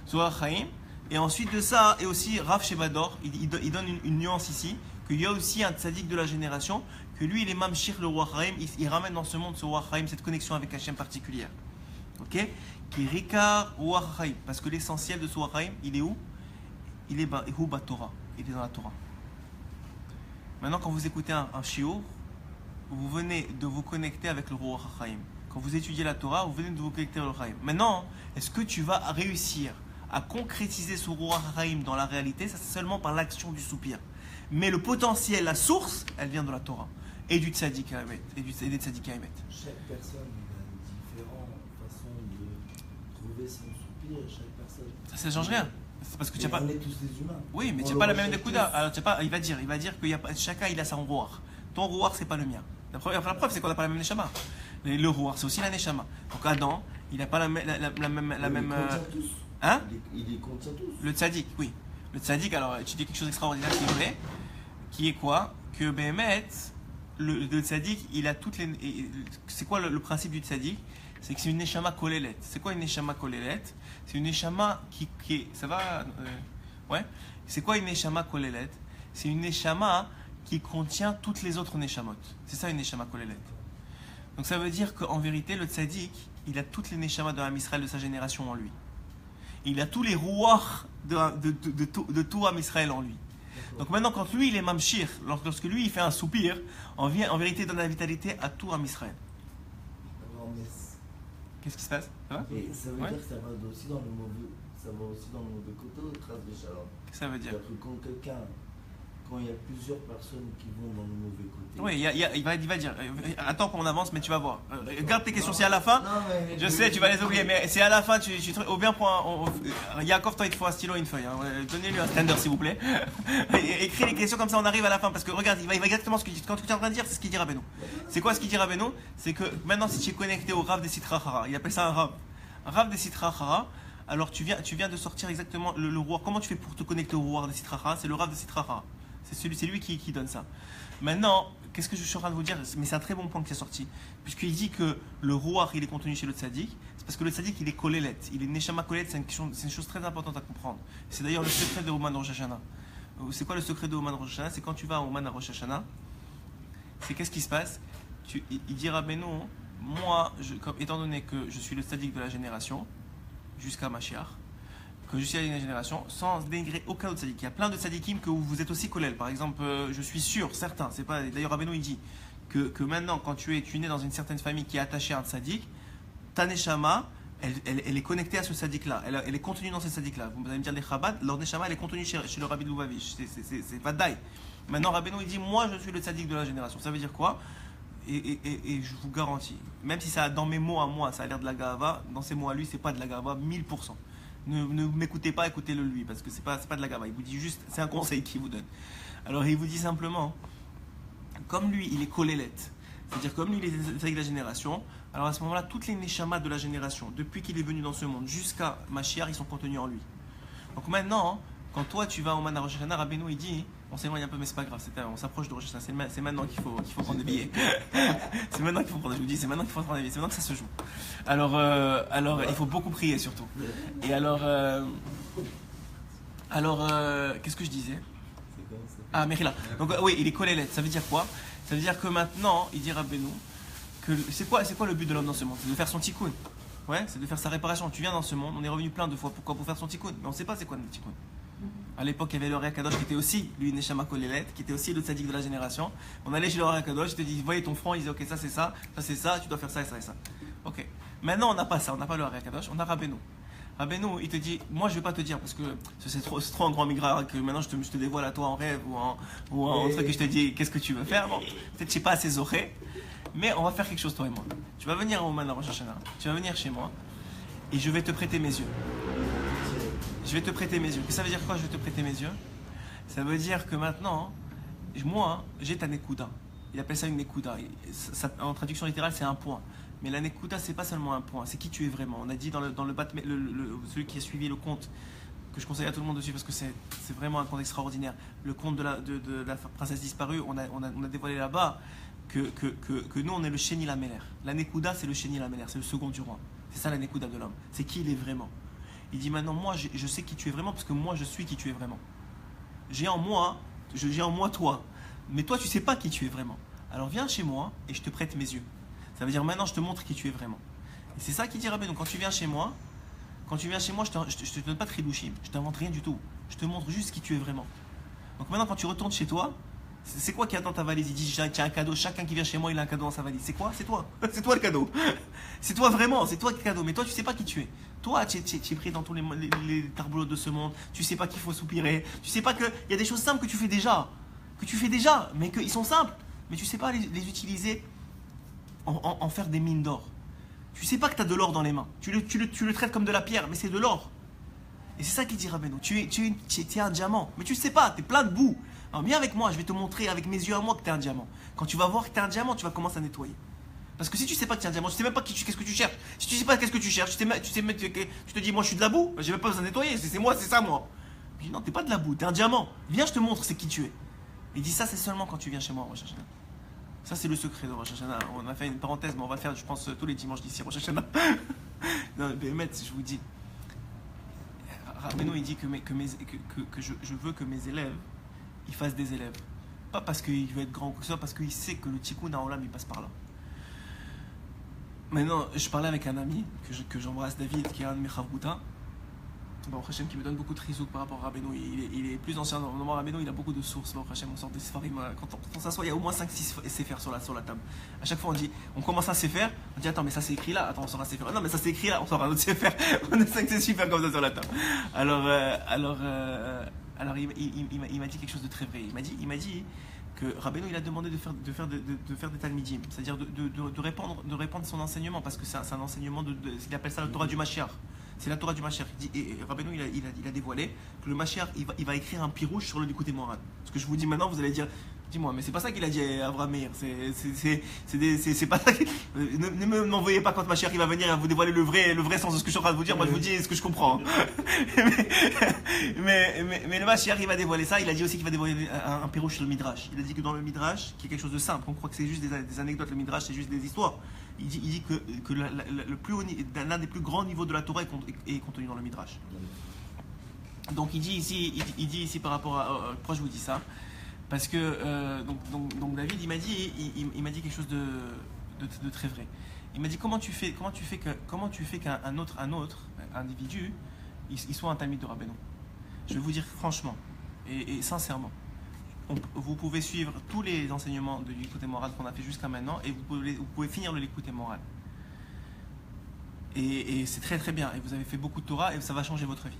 Ce Ruach HaChaim. Et ensuite de ça, et aussi Rav Shebador, il donne une nuance ici, qu'il y a aussi un tzaddik de la génération, que lui il est mamshir le Ruach HaChaim, il ramène dans ce monde ce Ruach HaChaim, cette connexion avec Hachem particulière. Ok? Qui rikar Ruach HaChaim, parce que l'essentiel de ce Ruach HaChaim, il est où? Il est Torah, il est dans la Torah. Maintenant, quand vous écoutez un shiur, vous venez de vous connecter avec le Ruach HaChaim. quand vous étudiez la Torah, vous venez de vous connecter au Chaim. Maintenant, est-ce que tu vas réussir à concrétiser ce Ruach HaChaim dans la réalité? Ça, c'est seulement par l'action du soupir. Mais le potentiel, la source, elle vient de la Torah et du Tzadik Haemet et des Tzadik Haemet. Chaque personne a une différente façon de trouver son soupir. Chaque personne. Ça ne change rien. C'est parce que tu n'as pas. On est tous des humains. Oui, mais On tu n'as le pas la même rejette Nekuda. tous. Alors, tu as pas, il va dire qu'il y a pas, chacun il a son Ruach. Ton Ruach, c'est pas le mien. La preuve, c'est qu'on n'a pas la même Neshama. Le Ruach, c'est aussi la Neshama. Donc Adam, il n'a pas la même. Il les contient tous. Hein? Il les contient tous. Le Tzadik, oui. Le Tzadik, alors tu dis quelque chose d'extraordinaire qui est vrai, qui est quoi? Que Béhémet, le Tzadik, il a toutes les. C'est quoi le principe du Tzadik? C'est que c'est une Neshama Kolelet. C'est quoi une Neshama Kolelet? C'est une Neshama qui est. Ça va ouais? C'est quoi une Neshama Kolelet? C'est une Neshama qui contient toutes les autres Neshamot. C'est ça une Neshama Kolelet. Donc ça veut dire qu'en vérité, le Tzadik, il a toutes les Neshamas de Ham Israël de sa génération en lui. Il a tous les rouards de tout Ham Israël en lui. Donc maintenant, quand lui, il est Mamshir, lorsque lui, il fait un soupir, en vérité, il donne la vitalité à tout Ham Israël. Alors, mais Qu'est-ce qui se passe? Ça va? et ça veut Ouais. dire que ça va aussi dans le mauvais, ça va aussi dans le mauvais côté au trace de Shalom. Qu'est-ce que ça veut dire? C'est-à-dire que quand il y a plusieurs personnes qui vont dans le mauvais côté. Oui, il va dire. Attends qu'on avance, mais tu vas voir. Garde tes questions, c'est à la fin. Non, mais Je sais, tu vas les oublier, mais c'est à la fin. Ou bien Yaakov, toi, il te faut un stylo et une feuille. Hein. Donnez-lui un standard, s'il vous plaît. Écris les questions comme ça, on arrive à la fin. Parce que regarde, il va exactement ce qu'il dit. Quand tu es en train de dire, c'est ce qu'il dit Rabbeinu. C'est quoi ce qu'il dit Rabbeinu? C'est que maintenant, si tu es connecté au Rav des Sitra Hara, il appelle ça un Rav. Un Rav des Sitra Hara, alors tu viens de sortir exactement le roi. Comment tu fais pour te connecter au roi des Sitra Hara? C'est le Rav des Sitra Hara. C'est lui qui donne ça. Maintenant, qu'est-ce que je suis en train de vous dire? Mais c'est un très bon point qui est sorti. Puisqu'il dit que le roi, il est contenu chez le tzaddik, c'est parce que le tzaddik, il est kolelet. Il est neshama kolelet, c'est une chose très importante à comprendre. C'est d'ailleurs le secret de Oman Rosh Hashanah. C'est quoi le secret de Oman Rosh Hashanah? C'est quand tu vas à Oman Rosh Hashanah, c'est qu'est-ce qui se passe? Il dira, mais non, moi, étant donné que je suis le tzaddik de la génération, jusqu'à Mashiach, que je suis à une génération, sans dénigrer aucun autre tzaddik. Il y a plein de tzaddikim que vous êtes aussi kollel. Par exemple, je suis sûr, certains, c'est pas. D'ailleurs, Rabbeinu il dit que maintenant, quand tu es né dans une certaine famille qui est attachée à un tzaddik, ta neshama, elle est connectée à ce tzaddik-là. Elle est contenue dans ce tzaddik-là. Vous allez me dire les Chabad, leur neshama, elle est contenue chez le Rabbi de Lubavitch. C'est pas daï. Maintenant, Rabbeinu il dit, moi, je suis le tzaddik de la génération. Ça veut dire quoi? Et je vous garantis, même si ça dans mes mots à moi, ça a l'air de la gava, dans ses mots à lui, c'est pas de la gava, 1000%. Ne m'écoutez pas, écoutez-le lui, parce que c'est pas de la gava. Il vous dit juste, c'est un conseil qu'il vous donne. Alors il vous dit simplement, comme lui, il est kolelet, c'est-à-dire comme lui, il est avec la génération. Alors à ce moment-là, toutes les neshamas de la génération, depuis qu'il est venu dans ce monde jusqu'à Mashiach, ils sont contenus en lui. Donc maintenant, quand toi tu vas au Man Rosh Hashanah, Rabbeinu il dit, on s'éloigne un peu, mais c'est pas grave, on s'approche de Rosh Hashanah, c'est maintenant qu'il faut prendre des billets. C'est maintenant qu'il faut prendre, je vous dis, c'est maintenant qu'il faut prendre des billets, c'est maintenant que ça se joue. Alors il faut beaucoup prier surtout. Et alors, qu'est-ce que je disais? Ah, Mérila. Donc oui, il est kolelet, ça veut dire quoi? Ça veut dire que maintenant, il dit Rabbeinu, que c'est quoi le but de l'homme dans ce monde? C'est de faire son tikkun. Ouais, c'est de faire sa réparation. Tu viens dans ce monde, on est revenu plein de fois. Pourquoi? Pour faire son tikkun. Mais on ne sait pas c'est quoi le tikkun. À l'époque, il y avait le Rei Kadosh qui était aussi, lui, Neshama Kolelet, qui était aussi le tzaddik de la génération. On allait chez le Rei Kadosh, il te dit, voyez ton front, il disait, ok, ça c'est ça, c'est ça, tu dois faire ça et ça et ça. Ok. Maintenant, on n'a pas ça, on n'a pas le Rei Kadosh, on a Rabbeinu. Rabbeinu, il te dit, moi je ne vais pas te dire parce que c'est trop un grand migra que maintenant je te dévoile à toi en rêve ou en truc et je te dis, qu'est-ce que tu veux faire? Bon, peut-être que je sais pas assez zoré, mais on va faire quelque chose, toi et moi. Tu vas venir au Man Rosh Hashanah, tu vas venir chez moi et je vais te prêter mes yeux. Je vais te prêter mes yeux. Ça veut dire quoi, je vais te prêter mes yeux? Ça veut dire que maintenant, moi, j'ai ta nekuda. Il appelle ça une nekuda. En traduction littérale, c'est un point. Mais la nekuda, c'est pas seulement un point, c'est qui tu es vraiment. On a dit dans le celui qui a suivi le conte, que je conseille à tout le monde de suivre parce que c'est vraiment un conte extraordinaire. Le conte de la princesse disparue, on a dévoilé là-bas que nous, on est le Sheni Lameler. La nekuda, c'est le Sheni Lameler, c'est le second du roi. C'est ça la nekuda de l'homme. C'est qui il est vraiment. Il dit maintenant, moi, je sais qui tu es vraiment parce que moi, je suis qui tu es vraiment. J'ai en moi toi. Mais toi, tu sais pas qui tu es vraiment. Alors viens chez moi et je te prête mes yeux. Ça veut dire maintenant, je te montre qui tu es vraiment. Et c'est ça qu'il dit Rabbeinu. Donc quand tu viens chez moi, je te donne pas de tridouchim. Je t'invente rien du tout. Je te montre juste qui tu es vraiment. Donc maintenant, quand tu retournes chez toi, C'est quoi qui est dans ta valise? Il dit tiens, un cadeau, chacun qui vient chez moi il a un cadeau dans sa valise. C'est quoi? C'est toi. C'est toi le cadeau. C'est toi vraiment, c'est toi le cadeau. Mais toi tu sais pas qui tu es. Toi tu es pris dans tous les tarboulots de ce monde. Tu sais pas qu'il faut soupirer. Tu sais pas qu'il y a des choses simples que tu fais déjà. Mais qu'ils sont simples. Mais tu sais pas les utiliser, en faire des mines d'or. Tu sais pas que tu as de l'or dans les mains. Tu le traites comme de la pierre, mais c'est de l'or. Et c'est ça qu'il dit Rabbeinu. Tu es un diamant, mais tu ne sais pas, tu es plein de boue. Alors viens avec moi, je vais te montrer avec mes yeux à moi que tu es un diamant. Quand tu vas voir que tu es un diamant, tu vas commencer à nettoyer. Parce que si tu ne sais pas que tu es un diamant, tu ne sais même pas qu'est-ce que tu cherches. Si tu ne sais pas qu'est-ce que tu cherches, tu te dis moi je suis de la boue, j'ai même pas besoin de nettoyer, c'est moi, c'est ça moi. Je dis non, tu n'es pas de la boue, tu es un diamant. Viens, je te montre c'est qui tu es. Il dit ça c'est seulement quand tu viens chez moi Rosh Hashanah. Ça c'est le secret de Rosh Hashanah. On a fait une parenthèse, mais on va le faire je pense tous les dimanches d'ici Rosh Hashanah. Non mais je vous dis. Rabbeinu il dit que je veux que mes élèves ils fassent des élèves. Pas parce qu'il veut être grand ou que ce soit, parce qu'il sait que le tikkun ha'olam il passe par là. Maintenant, je parlais avec un ami que j'embrasse, David, qui est un de mes chavruta. Bon, Hachem qui me donne beaucoup de rizouk par rapport à Rabbeinu. Il est plus ancien. Normalement, Rabbeinu il a beaucoup de sources. Bon, Hachem, on sort des séfarim. Quand on s'assoit, il y a au moins 5-6 séfers sur la table. À chaque fois, on commence un séfer. On dit attends, mais ça c'est écrit là. Attends, on sort un séfer. Non, mais ça c'est écrit là. On sort un autre séfer. On a 5-6 séfers comme ça sur la table. Alors, il m'a dit quelque chose de très vrai. Il m'a dit que Rabbeinu il a demandé de faire des talmidim, c'est-à-dire de répandre son enseignement, parce que c'est un enseignement il appelle ça la Torah du Mashiach. C'est la Torah du Mashiach. Et Rabbeinu il a dévoilé que le Mashiach il va écrire un pirouche sur le Likutei Moharan. Ce que je vous dis maintenant, vous allez dire dis-moi, mais c'est pas ça qu'il a dit à Avraham Meir. C'est pas ça. Ne m'envoyez pas quand Mashiach il va venir à vous dévoiler le vrai sens de ce que je suis en train de vous dire. Moi je vous dis ce que je comprends. mais le Mashiach il va dévoiler ça. Il a dit aussi qu'il va dévoiler un pirouche sur le Midrash. Il a dit que dans le Midrash, qui est quelque chose de simple, on croit que c'est juste des anecdotes, le Midrash c'est juste des histoires. Il dit que l'un des plus grands niveaux de la Torah est contenu dans le Midrash. Donc il dit ici par rapport à pourquoi je vous dis ça, parce que donc David il m'a dit quelque chose de très vrai. Il m'a dit comment tu fais qu'un autre individu il soit un talmid de Rabbeinu. Je vais vous dire franchement et sincèrement, vous pouvez suivre tous les enseignements de Likutei Moharan qu'on a fait jusqu'à maintenant et vous pouvez finir le Likutei Moharan. Et c'est très très bien et vous avez fait beaucoup de Torah et ça va changer votre vie.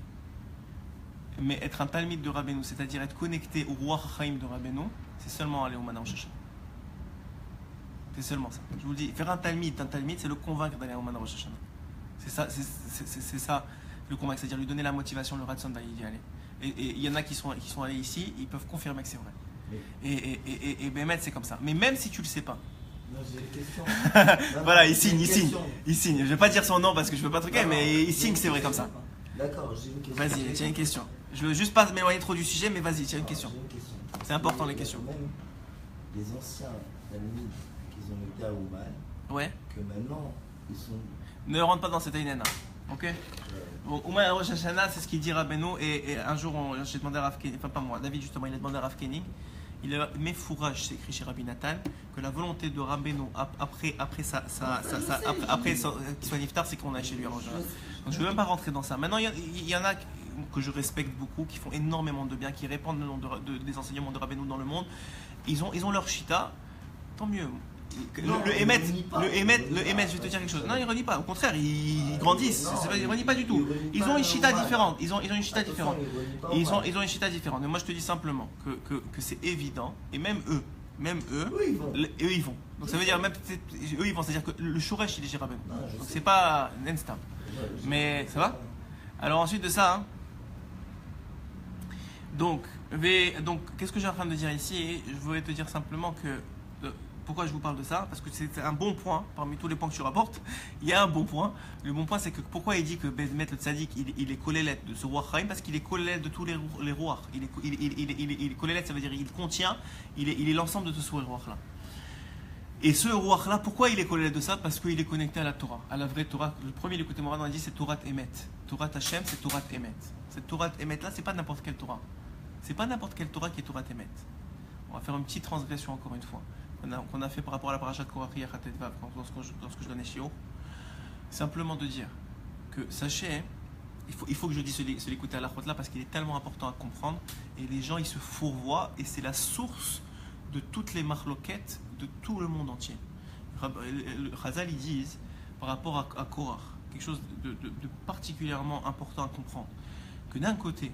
Mais être un talmid de Rabbeinu, c'est-à-dire être connecté au Ruach HaChaim de Rabbeinu, c'est seulement aller au Mana Rosh Hashanah. C'est seulement ça. Je vous le dis, faire un talmid, c'est le convaincre d'aller au Mana Rosh Hashanah. C'est ça, le convaincre, c'est-à-dire lui donner la motivation, le ratson d'aller y aller. Et il y en a qui sont allés ici, ils peuvent confirmer que c'est vrai. Oui. Et Bémet, c'est comme ça. Mais même si tu le sais pas. Non, j'ai une question. Voilà, il signe. Je vais pas dire son nom parce que je veux pas truquer, mais il signe que c'est vrai comme ça. D'accord, j'ai une question. Vas-y, tiens une question. Je veux juste pas m'éloigner trop du sujet, mais vas-y, tiens une question. J'ai une question. C'est important les questions. Même les anciens talmids qui ont été à Ouman, Ouais. que maintenant ils sont. Ne rentre pas dans cette Aïnena. Ok. Bon, Ouman Rosh Hashanah, c'est ce qu'il dit Rabbeinu. Et un jour, j'ai demandé à Rav Kenig, enfin pas moi, David justement, il a demandé à Rav Kenig. Il a Mefourage, c'est écrit chez Rabbi Nathan, que la volonté de Rabbeinu après qu'il soit niftar, c'est qu'on a chez lui à Rosh Hashanah. Donc je ne veux même pas rentrer dans ça. Maintenant, il y en a que je respecte beaucoup, qui font énormément de bien, qui répandent le nom des enseignements de Rabbeinu dans le monde. Ils ont leur shita, tant mieux. Le Emet, je vais te dire quelque chose. Non, il ne renie pas. Au contraire, ils grandissent. Il ne renie pas du tout. Ils ont une shita différente. Ils ont une shita différente. Ils ont une shita différente. Mais moi, je te dis simplement que c'est évident. Et même eux, ils vont. Donc ça veut dire même eux, ils vont. C'est-à-dire que le Shoresh, il est chez Rabbeinu. Donc c'est pas Nenstam. Mais ça va. Alors ensuite de ça, donc qu'est-ce que j'ai en train de dire ici? Je voulais te dire simplement que pourquoi je vous parle de ça? Parce que c'est un bon point, parmi tous les points que tu rapportes, il y a un bon point. Le bon point, c'est que pourquoi il dit que Bezmet le Tzadik, il est kolélet de ce roi Chaim? Parce qu'il est kolélet de tous les rois. Il est kolélet, ça veut dire il contient, il est l'ensemble de ce roi-là. Et ce roi-là, pourquoi il est kolélet de ça? Parce qu'il est connecté à la Torah, à la vraie Torah. Le premier, Likutei Moharan, on a dit c'est Torah Emet. Torah Hashem, c'est Torah Emet. Cette Torah Emet-là, c'est pas n'importe quelle Torah. C'est pas n'importe quelle Torah qui est Torah Emet. On va faire une petite transgression encore une fois. Qu'on a fait par rapport à la parashat Korach Yachatet Vav lorsque je donnais Shiur, simplement de dire que sachez, il faut que je dise ce l'écouter à la chôte là parce qu'il est tellement important à comprendre et les gens ils se fourvoient et c'est la source de toutes les marloquettes de tout le monde entier. Chazal, ils disent, par rapport à Korach, quelque chose de particulièrement important à comprendre, que d'un côté,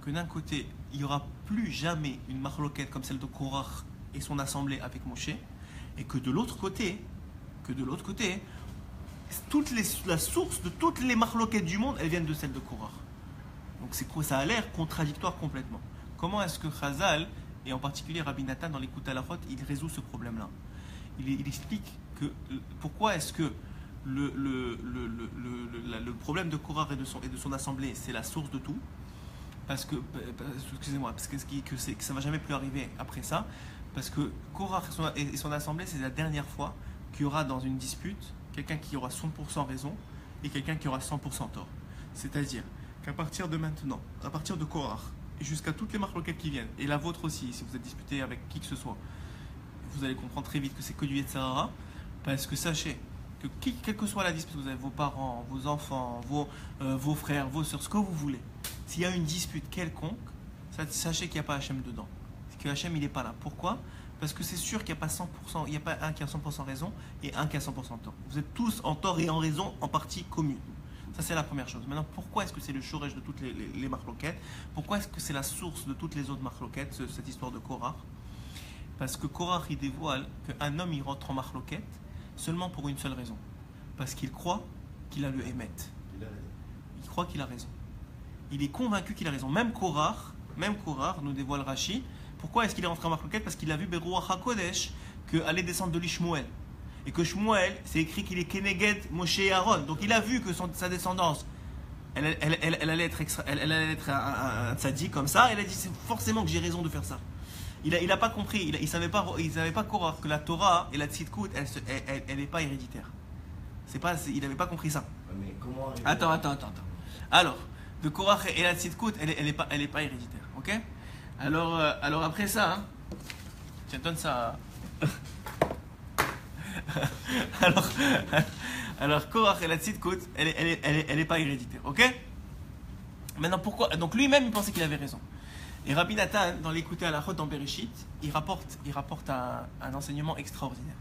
il n'y aura plus jamais une marloquette comme celle de Korach et son assemblée avec Moshe, et que de l'autre côté, la source de toutes les marloquettes du monde, elles viennent de celle de Korach. Donc ça a l'air contradictoire complètement. Comment est-ce que Chazal, et en particulier Rabbi Nathan dans l'Écoute à la Rote, il résout ce problème-là? Il explique que pourquoi est-ce que le problème de Korach et de son assemblée, c'est la source de tout. Parce que ça ne va jamais plus arriver après ça. Parce que Korach et son assemblée, c'est la dernière fois qu'il y aura dans une dispute quelqu'un qui aura 100% raison et quelqu'un qui aura 100% tort. C'est-à-dire qu'à partir de maintenant, à partir de Korach, et jusqu'à toutes les marloquettes qui viennent, et la vôtre aussi, si vous êtes disputé avec qui que ce soit, vous allez comprendre très vite que c'est que du Yetzer Hara, parce que sachez que quelle que soit la dispute, vous avez vos parents, vos enfants, vos frères, vos soeurs, ce que vous voulez, s'il y a une dispute quelconque, sachez qu'il n'y a pas Hachem dedans. Que Hachem il n'est pas là. Pourquoi? Parce que c'est sûr qu'il n'y a pas 100%, il n'y a pas un qui a 100% raison et un qui a 100% tort. Vous êtes tous en tort et en raison en partie commune. Ça c'est la première chose. Maintenant, pourquoi est-ce que c'est le shoresh de toutes les marloquettes? Pourquoi est-ce que c'est la source de toutes les autres marloquettes, cette histoire de Korach? Parce que Korach il dévoile qu'un homme il rentre en marloquette seulement pour une seule raison. Parce qu'il croit qu'il a le émet. Il croit qu'il a raison. Il est convaincu qu'il a raison. Même Korach, nous dévoile Rashi. Pourquoi est-ce qu'il est rentré en marloquette? Parce qu'il a vu Beruach HaKodesh qu'allait descendre de lui Shmuel. Et que Shmuel, c'est écrit qu'il est Keneged Moshe et Aaron. Donc il a vu que sa descendance, elle allait être un tzaddik comme ça. Elle a dit c'est forcément que j'ai raison de faire ça. Il n'a pas compris, il savait pas Korach, que la Torah et la Tzidkut, elle n'est pas héréditaire. Il n'avait pas compris ça. Mais comment Attends. Alors, de Korach et la Tzidkut, elle n'est pas héréditaire, ok? Alors après ça, hein, tiens, donne ça. alors Korach et la Tzidkut, elle n'est pas héréditaire, ok? Maintenant pourquoi? Donc lui-même il pensait qu'il avait raison. Et Rabbi Nathan, dans l'Écouter à la Rote dans Bereshit, il rapporte un enseignement extraordinaire.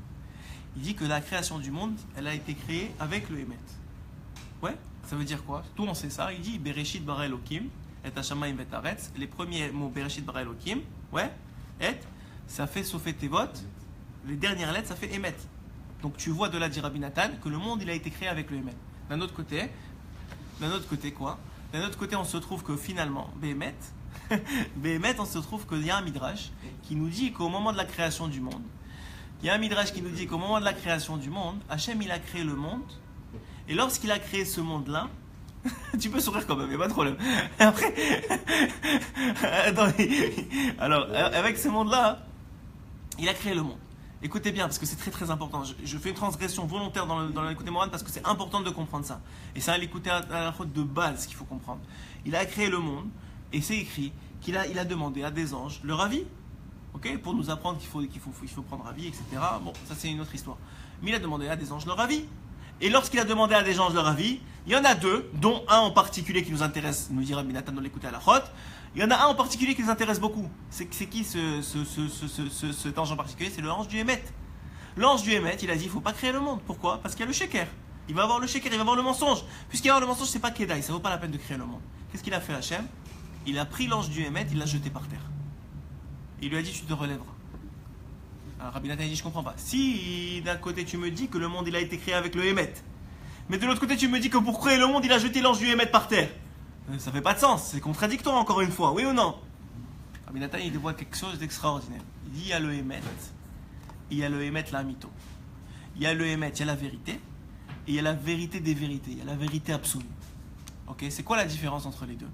Il dit que la création du monde, elle a été créée avec le Hémet. Ouais, ça veut dire quoi? Tout on sait ça. Il dit Bereshit bara Elokim, et Hashamayim vet haaretz. Les premiers mots Bereshit bara Elokim, ouais, et ça fait Sofet Tevot. Les dernières lettres, ça fait Hémet. Donc tu vois de là, dit Rabbi Nathan, que le monde il a été créé avec le Hémet. D'un autre côté quoi? D'un autre côté, on se trouve que finalement, Béhémet, on se trouve qu'il y a un midrash qui nous dit qu'au moment de la création du monde, Hachem il a créé le monde, et lorsqu'il a créé ce monde-là, tu peux sourire quand même, il n'y a pas de problème. Après, alors avec ce monde-là, il a créé le monde. Écoutez bien, parce que c'est très très important. Je fais une transgression volontaire dans l'écouter Moran parce que c'est important de comprendre ça. Et c'est à l'écouter à la faute de base qu'il faut comprendre. Il a créé le monde, et c'est écrit qu'il a demandé à des anges leur avis, ok, pour nous apprendre qu'il faut prendre avis, etc. Bon, ça c'est une autre histoire. Mais il a demandé à des anges leur avis. Et lorsqu'il a demandé à des anges leur avis, il y en a deux, dont un en particulier qui nous intéresse, nous dira Rabbi Nathan dans l'écouter à la Rote. Il y en a un en particulier qui nous intéresse beaucoup. C'est qui cet ange en particulier? C'est le ange du Hémet. L'ange du Hémet, il a dit il ne faut pas créer le monde. Pourquoi? Parce qu'il y a le Sheker. Il va avoir le Sheker, il va avoir le mensonge. Puisqu'il va avoir le mensonge, c'est pas Kedaï, ça ne vaut pas la peine de créer le monde. Qu'est-ce qu'il a fait Hachem? Il a pris l'ange du Hémet, il l'a jeté par terre. Il lui a dit tu te relèveras. Alors Rabbi Nathan dit je comprends pas. Si d'un côté tu me dis que le monde il a été créé avec le Hémet, mais de l'autre côté tu me dis que pour créer le monde il a jeté l'ange du Hémet par terre, ça fait pas de sens, c'est contradictoire encore une fois, oui ou non? Rabbi Nathan il voit quelque chose d'extraordinaire. Il dit il y a le Hémet, il y a le Hémet la mytho. Il y a le Hémet, il y a la vérité, et il y a la vérité des vérités, il y a la vérité absolue. Ok, c'est quoi la différence entre les deux?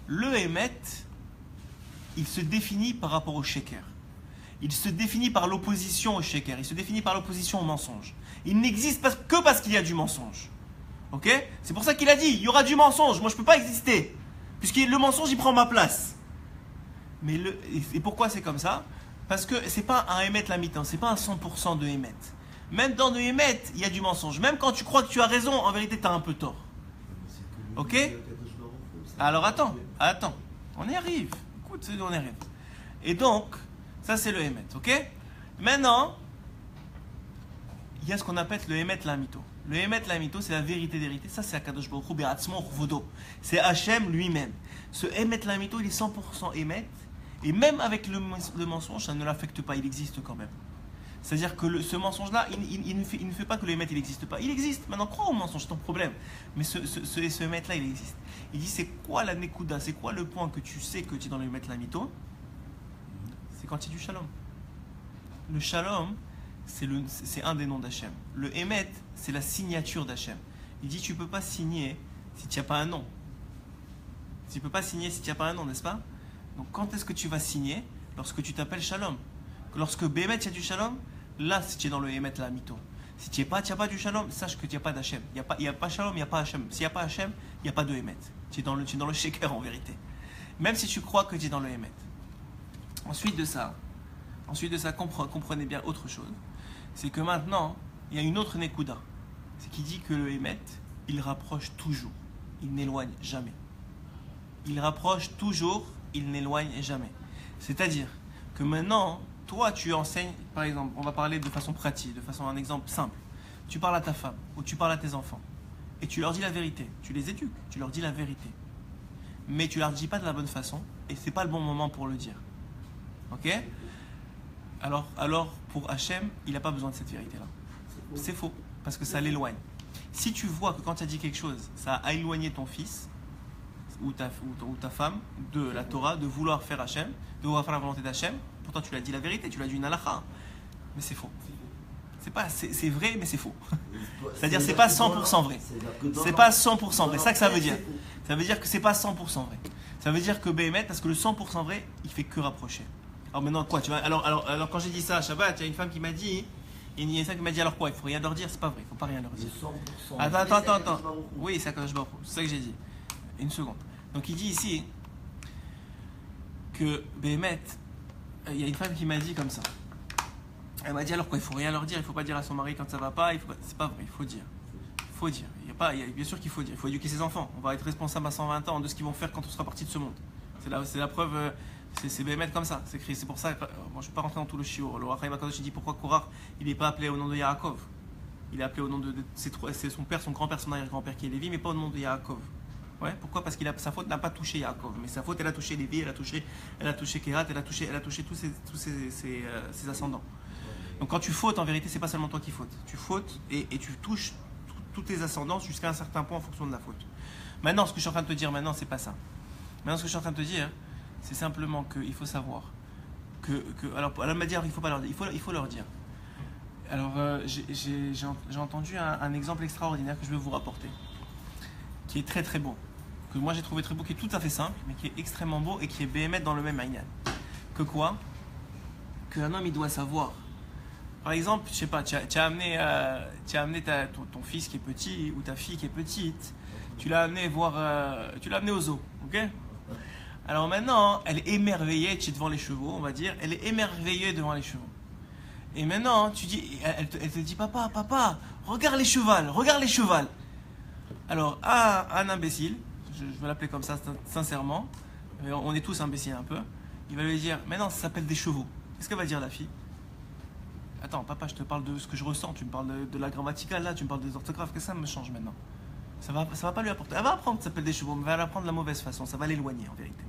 Le Hémet, il se définit par rapport au Sheker. Il se définit par l'opposition au Sheker, il se définit par l'opposition au mensonge. Il n'existe que parce qu'il y a du mensonge. Ok? C'est pour ça qu'il a dit, il y aura du mensonge, moi je ne peux pas exister. Puisque le mensonge, il prend ma place. Et pourquoi c'est comme ça? Parce que c'est pas un Hémet la mi-temps, c'est pas un 100% de Hémet. Même dans le Hémet, il y a du mensonge. Même quand tu crois que tu as raison, en vérité, tu as un peu tort. Ok? Alors attends, on y arrive. Écoute, on y arrive. Et donc, Ça, c'est le Emet, ok? Maintenant, il y a ce qu'on appelle le Emet Lamito. Le Emet Lamito, c'est la vérité des vérités. Ça, c'est Akadosh Baruch Hu Be'atzmo Chvodo. C'est Hachem lui-même. Ce Emet Lamito, il est 100% Emet. Et même avec le mensonge, ça ne l'affecte pas. Il existe quand même. C'est-à-dire que ce mensonge-là, il ne fait pas que le Emet, il n'existe pas. Il existe. Maintenant, crois au mensonge, c'est ton problème. Mais ce Emet-là, il existe. Il dit, c'est quoi la Nekuda? C'est quoi le point que tu sais que tu es dans le Emet Lamito? C'est quand il y a du Shalom. Le Shalom, c'est un des noms d'Hachem. Le Emet, c'est la signature d'Hachem. Il dit, tu ne peux pas signer si tu n'as pas un nom. Tu ne peux pas signer si tu n'as pas un nom, n'est-ce pas? Donc quand est-ce que tu vas signer? Lorsque tu t'appelles Shalom. Lorsque Bémet, il y a du Shalom, là, si tu es dans le Emet, la Mito. Si tu n'as pas du Shalom, sache que tu n'as pas d'Hachem. Il n'y a pas Shalom, il n'y a pas Hachem. S'il n'y a pas Hachem, il n'y a pas de Emet. Tu es dans le Sheker en vérité. Même si tu crois que tu es dans le Emet. Ensuite de ça, comprenez bien autre chose. C'est que maintenant, il y a une autre Nekuda. C'est qui dit que le Emet, il rapproche toujours. Il n'éloigne jamais. Il rapproche toujours, il n'éloigne jamais. C'est-à-dire que maintenant, toi, tu enseignes, par exemple, on va parler de façon pratique, de façon un exemple simple. Tu parles à ta femme ou tu parles à tes enfants et tu leur dis la vérité. Tu les éduques, tu leur dis la vérité. Mais tu leur dis pas de la bonne façon et c'est pas le bon moment pour le dire. Ok? Alors, pour Hachem, il n'a pas besoin de cette vérité-là. C'est faux, parce que ça l'éloigne. Si tu vois que quand tu as dit quelque chose, ça a éloigné ton fils ou ta femme de la Torah, de vouloir faire Hachem, de vouloir faire la volonté d'Hachem, pourtant tu lui as dit la vérité, tu lui as dit une halakha, mais c'est faux. C'est vrai, mais c'est faux. C'est-à-dire c'est pas 100% vrai. C'est pas 100% vrai. C'est ça que ça veut dire. Ça veut dire que c'est pas 100% vrai. Ça veut dire que Béhémet, parce que le 100% vrai, il fait que rapprocher. Alors maintenant quoi, tu vois, alors quand j'ai dit ça à Shabbat, il y a une femme qui m'a dit, alors quoi, il faut rien leur dire, c'est pas vrai, il faut pas rien leur dire. Attends. Oui, c'est ça que j'ai dit. Une seconde. Donc il dit ici que Béhémet, il y a une femme qui m'a dit comme ça. Elle m'a dit alors quoi, il faut rien leur dire, il faut pas dire à son mari quand ça va pas, c'est pas vrai, il faut dire. Il faut dire. Bien sûr qu'il faut dire, il faut éduquer ses enfants. On va être responsable à 120 ans de ce qu'ils vont faire quand on sera parti de ce monde. C'est la preuve, c'est Béhémet comme ça, c'est écrit. C'est pour ça, moi je ne vais pas rentrer dans tout le shiur. Le Rachaim Akadosh dit pourquoi Korach, il n'est pas appelé au nom de Yaakov. Il est appelé au nom de c'est son père, son grand-père, son arrière-grand-père qui est Lévi, mais pas au nom de Yaakov. Ouais, pourquoi? Parce que sa faute n'a pas touché Yaakov, mais sa faute elle a touché Lévi, elle a touché Kéhat, elle a touché tous ses ascendants. Donc quand tu fautes, en vérité, c'est pas seulement toi qui fautes. Tu fautes et tu touches tous tes ascendants jusqu'à un certain point en fonction de la faute. Maintenant, ce que je suis en train de te dire maintenant, c'est pas ça. Maintenant, ce que je suis en train de te dire, c'est simplement qu'il faut savoir alors elle m'a dit, il faut pas leur dire, il faut leur dire. Alors j'ai entendu un exemple extraordinaire que je vais vous rapporter, qui est très très beau, que moi j'ai trouvé très beau, qui est tout à fait simple, mais qui est extrêmement beau et qui est Béhémet dans le même Aïnan. Que quoi? Qu'un homme il doit savoir. Par exemple, je sais pas, tu as amené ton fils qui est petit ou ta fille qui est petite, tu l'as amené au zoo, ok? Alors maintenant, elle est émerveillée, tu es devant les chevaux, on va dire, elle est émerveillée devant les chevaux. Et maintenant, elle te dit, papa, regarde les chevals. Alors, un imbécile, je vais l'appeler comme ça sincèrement, on est tous imbéciles un peu, il va lui dire, mais non, ça s'appelle des chevaux. Qu'est-ce qu'elle va dire la fille? Attends, papa, je te parle de ce que je ressens, tu me parles de la grammaticale là, tu me parles des orthographes, qu'est-ce que ça me change maintenant? Ça va pas lui apporter. Elle va apprendre que ça s'appelle des chevaux, mais elle va l'apprendre de la mauvaise façon, ça va l'éloigner en vérité.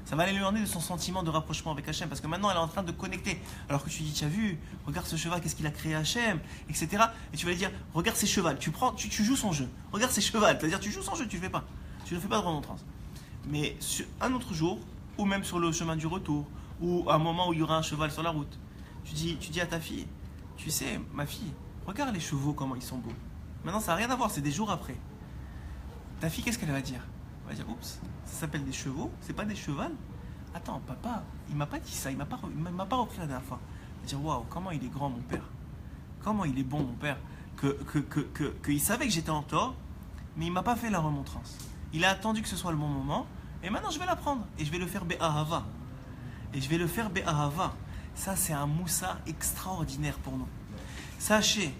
Ça va l'éloigner de son sentiment de rapprochement avec Hachem, parce que maintenant elle est en train de connecter. Alors que tu dis, tu as vu, regarde ce cheval, qu'est-ce qu'il a créé Hachem, etc. Et tu vas lui dire, regarde ces chevals, tu joues son jeu, regarde ces chevals, c'est-à-dire tu joues son jeu, tu ne le fais pas de remontrance. Mais sur un autre jour, ou même sur le chemin du retour, ou à un moment où il y aura un cheval sur la route, tu dis à ta fille, tu sais, ma fille, regarde les chevaux, comment ils sont beaux. Maintenant, ça n'a rien à voir, c'est des jours après. Ta fille, qu'est-ce qu'elle va dire? Elle va dire, oups, ça s'appelle des chevaux, c'est pas des chevals. Attends, papa, il m'a pas dit ça, il m'a pas repris la dernière fois. Elle va dire, waouh, comment il est grand, mon père. Comment il est bon, mon père. Qu'il savait que j'étais en tort, mais il m'a pas fait la remontrance. Il a attendu que ce soit le bon moment, et maintenant je vais l'apprendre. Et je vais le faire be'ahava. Ça, c'est un moussa extraordinaire pour nous. Sachez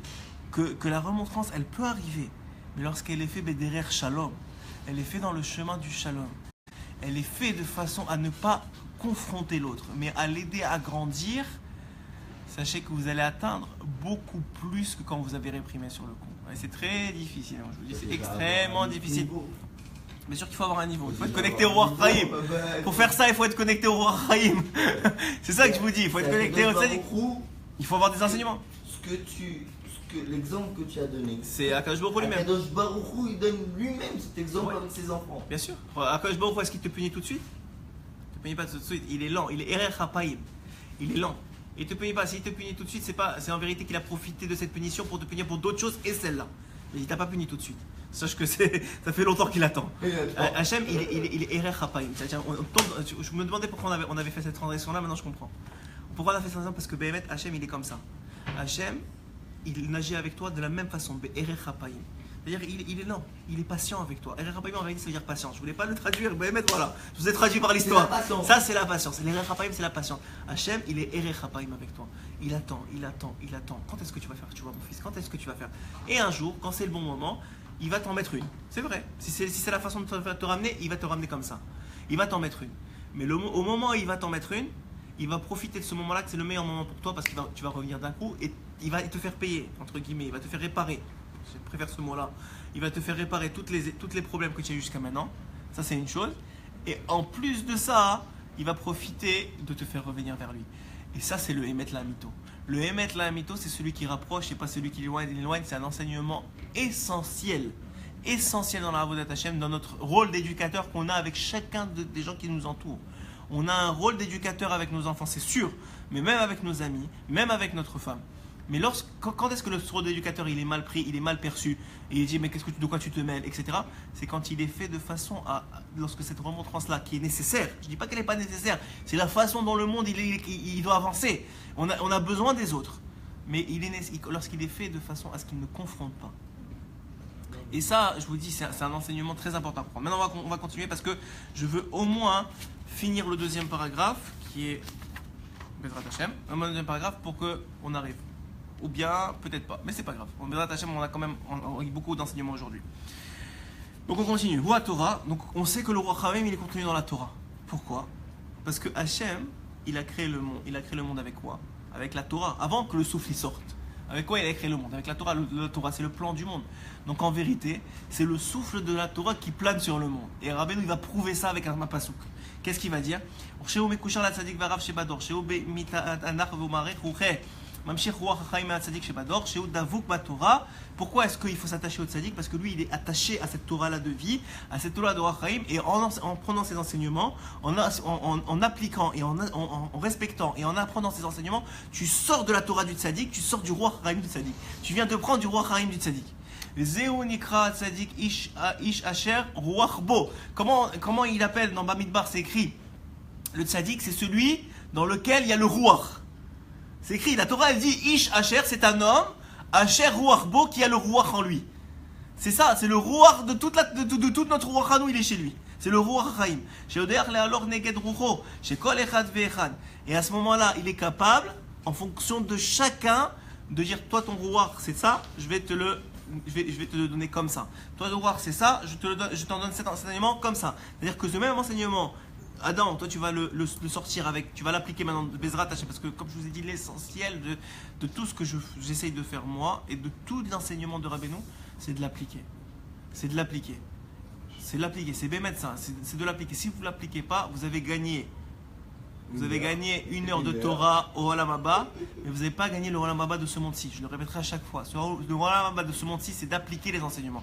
que la remontrance, elle peut arriver, mais lorsqu'elle est faite b'derer shalom, elle est faite dans le chemin du shalom. Elle est faite de façon à ne pas confronter l'autre, mais à l'aider à grandir, sachez que vous allez atteindre beaucoup plus que quand vous avez réprimé sur le coup. Et c'est très difficile, hein, je vous dis, c'est extrêmement difficile. Bien sûr qu'il faut avoir un niveau, il faut être connecté au roi Chaim. Pour faire ça, il faut être connecté au roi Chaim. C'est ça que je vous dis, il faut être connecté au tzaddik. Il faut avoir des enseignements. L'exemple que tu as donné, c'est Akadosh Baruch Hu lui-même. Akadosh Baruch Hu, il donne lui-même cet exemple avec ses enfants. Bien sûr. Akadosh Baruch Hu, est-ce qu'il te punit tout de suite? Il ne te punit pas tout de suite. Il est lent. Il est Erer Hapaim. Il est lent. Il ne te punit pas. S'il te punit tout de suite, c'est en vérité qu'il a profité de cette punition pour te punir pour d'autres choses et celle-là. Mais il ne t'a pas puni tout de suite. Sache que ça fait longtemps qu'il attend. Hachem, il est Erer Hapaim. Je me demandais pourquoi on avait fait cette transition-là. Maintenant, je comprends. Pourquoi on a fait ça? Parce que Béhémet, Hachem, il est comme ça. Hachem, il agit avec toi de la même façon. C'est-à-dire il est lent, il est patient avec toi. Erer Hapaim en réalité ça veut dire patience. Je voulais pas le traduire, mais voilà. Je vous ai traduit par l'histoire. Ça c'est la patience. L'Erer Hapaim c'est la patience. Hachem il est Erer Hapaim avec toi. Il attend. Quand est-ce que tu vas faire? Tu vois mon fils, quand est-ce que tu vas faire? Et un jour, quand c'est le bon moment, il va t'en mettre une. C'est vrai. Si c'est la façon de te ramener, il va te ramener comme ça. Il va t'en mettre une. Mais au moment où il va t'en mettre une, il va profiter de ce moment-là que c'est le meilleur moment pour toi parce que tu vas revenir d'un coup et il va te faire payer, entre guillemets, il va te faire réparer. Je préfère ce mot-là. Il va te faire réparer tous les problèmes que tu as eu jusqu'à maintenant. Ça, c'est une chose. Et en plus de ça, il va profiter de te faire revenir vers lui. Et ça, c'est le Emet La'amito. Le Emet La'amito, c'est celui qui rapproche et pas celui qui éloigne. C'est un enseignement essentiel. Essentiel dans la Avodat Hashem, dans notre rôle d'éducateur qu'on a avec chacun des gens qui nous entourent. On a un rôle d'éducateur avec nos enfants, c'est sûr, mais même avec nos amis, même avec notre femme. Mais quand est-ce que le rôle d'éducateur il est mal pris, il est mal perçu, et il dit mais de quoi tu te mêles, etc. C'est quand il est fait de façon lorsque cette remontrance-là, qui est nécessaire, je ne dis pas qu'elle n'est pas nécessaire, c'est la façon dont le monde il doit avancer. On a besoin des autres, mais lorsqu'il est fait de façon à ce qu'il ne confronte pas. Et ça, je vous dis, c'est un enseignement très important à prendre. Maintenant, on va continuer parce que je veux au moins finir le deuxième paragraphe qui est Bezrat Hashem, un deuxième paragraphe pour qu'on arrive. Ou bien, peut-être pas, mais c'est pas grave. En Bezrat Hashem, on a quand même beaucoup d'enseignements aujourd'hui. Donc on continue. Roi Torah, donc on sait que le roi Chaim il est contenu dans la Torah. Pourquoi? Parce que Hashem, il a créé le monde. Il a créé le monde avec quoi? Avec la Torah, avant que le souffle y sorte. Avec quoi il a créé le monde? Avec la Torah. La Torah, c'est le plan du monde. Donc en vérité, c'est le souffle de la Torah qui plane sur le monde. Et Rabbeinu, il va prouver ça avec un pasouk. Qu'est-ce qu'il va dire? Pourquoi est-ce qu'il faut s'attacher au tzaddik? Parce que lui, il est attaché à cette Torah-là de vie, à cette Torah de Roi Chaim, et en prenant ses enseignements, en appliquant et en respectant et en apprenant ses enseignements, tu sors de la Torah du tzaddik, tu sors du Roi Chaim du tzaddik. Tu viens de prendre du Roi Chaim du tzaddik. Zeu nikra tzaddik ish asher ruach bo. Comment il appelle dans Bamidbar, c'est écrit le tzaddik, c'est celui dans lequel il y a le ruach. C'est écrit, la Torah elle dit ish asher, c'est un homme, asher ruach bo, qui a le ruach en lui. C'est ça, c'est le ruach de toute notre ruach à nous, il est chez lui. C'est le ruach chaim. Et à ce moment-là, il est capable, en fonction de chacun, de dire toi ton ruach c'est ça, je vais te le donner comme ça. Toi ton ruach c'est ça, je t'en donne cet enseignement comme ça. C'est-à-dire que ce même enseignement, Adam, toi tu vas le sortir avec, tu vas l'appliquer maintenant de Bezrat Hashem, parce que comme je vous ai dit, l'essentiel de tout ce que j'essaye de faire moi et de tout l'enseignement de Rabbeinu, c'est de l'appliquer. C'est de l'appliquer. C'est de l'appliquer, c'est bémet ça, c'est de l'appliquer. Si vous ne l'appliquez pas, vous avez gagné. Vous avez gagné 1 heure de Torah au Olam Haba, mais vous n'avez pas gagné le Olam Haba de ce monde-ci. Je le répéterai à chaque fois. Le Olam Haba de ce monde-ci, c'est d'appliquer les enseignements.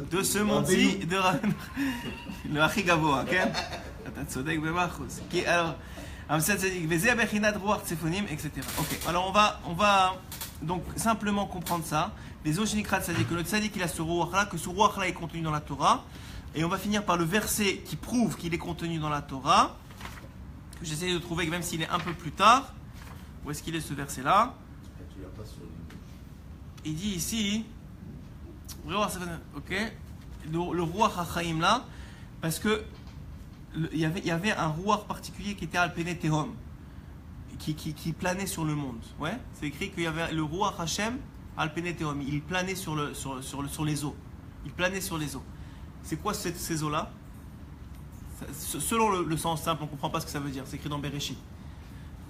De ce monde-ci, le Achigavo, ok? etc. Ok, alors on va donc simplement comprendre ça. Les Oshnikrat, c'est-à-dire que le tzaddik il a ce ruach-là, que ce ruach-là est contenu dans la Torah. Et on va finir par le verset qui prouve qu'il est contenu dans la Torah. Que j'essaie de trouver, même s'il est un peu plus tard. Où est-ce qu'il est ce verset-là? Il dit ici, ok, le ruach hachaim là, parce que il y avait un ruach particulier qui était Alpene Tehom, qui planait sur le monde. Ouais, c'est écrit qu'il y avait le ruach Hashem Alpene Tehom, il planait sur les eaux. Il planait sur les eaux. C'est quoi ces eaux-là? Selon le sens simple, on ne comprend pas ce que ça veut dire. C'est écrit dans Bereshit.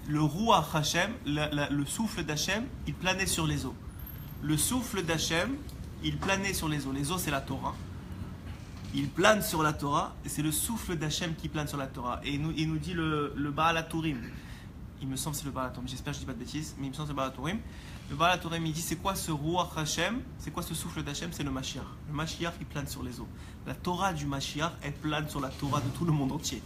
Le Ruach Hashem, le souffle d'Hachem, il planait sur les eaux. Le souffle d'Hachem, il planait sur les eaux. Les eaux, c'est la Torah. Il plane sur la Torah, et c'est le souffle d'Hachem qui plane sur la Torah. Et il nous dit le Baal HaTurim. Il me semble que c'est le Baal HaTurim. J'espère que je ne dis pas de bêtises, mais il me semble que c'est le Baal HaTurim. Le Baal HaTurim, il dit c'est quoi ce Ruach Hashem? C'est quoi ce souffle d'Hachem? C'est le Mashiach. Le Mashiach, il plane sur les eaux. La Torah du Mashiach, elle plane sur la Torah de tout le monde entier.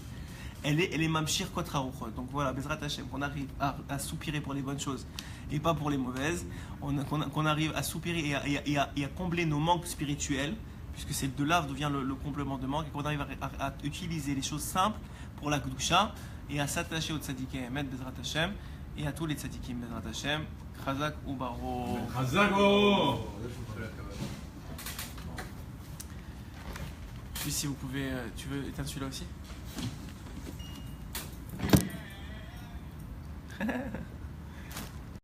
Elle est Mamshir Kotra Ruchot. Donc voilà, Bezrat Hashem, qu'on arrive à soupirer pour les bonnes choses et pas pour les mauvaises. Qu'on arrive à soupirer et à combler nos manques spirituels, puisque c'est de là vient le complément de manque, et qu'on arrive à utiliser les choses simples pour la Kedusha et à s'attacher aux tzadikim Emet Bezrat Hashem et à tous les tzadikim Bezrat Hashem. Chazak ou Baro. Chazago. Puis si vous pouvez, tu veux éteindre celui-là aussi?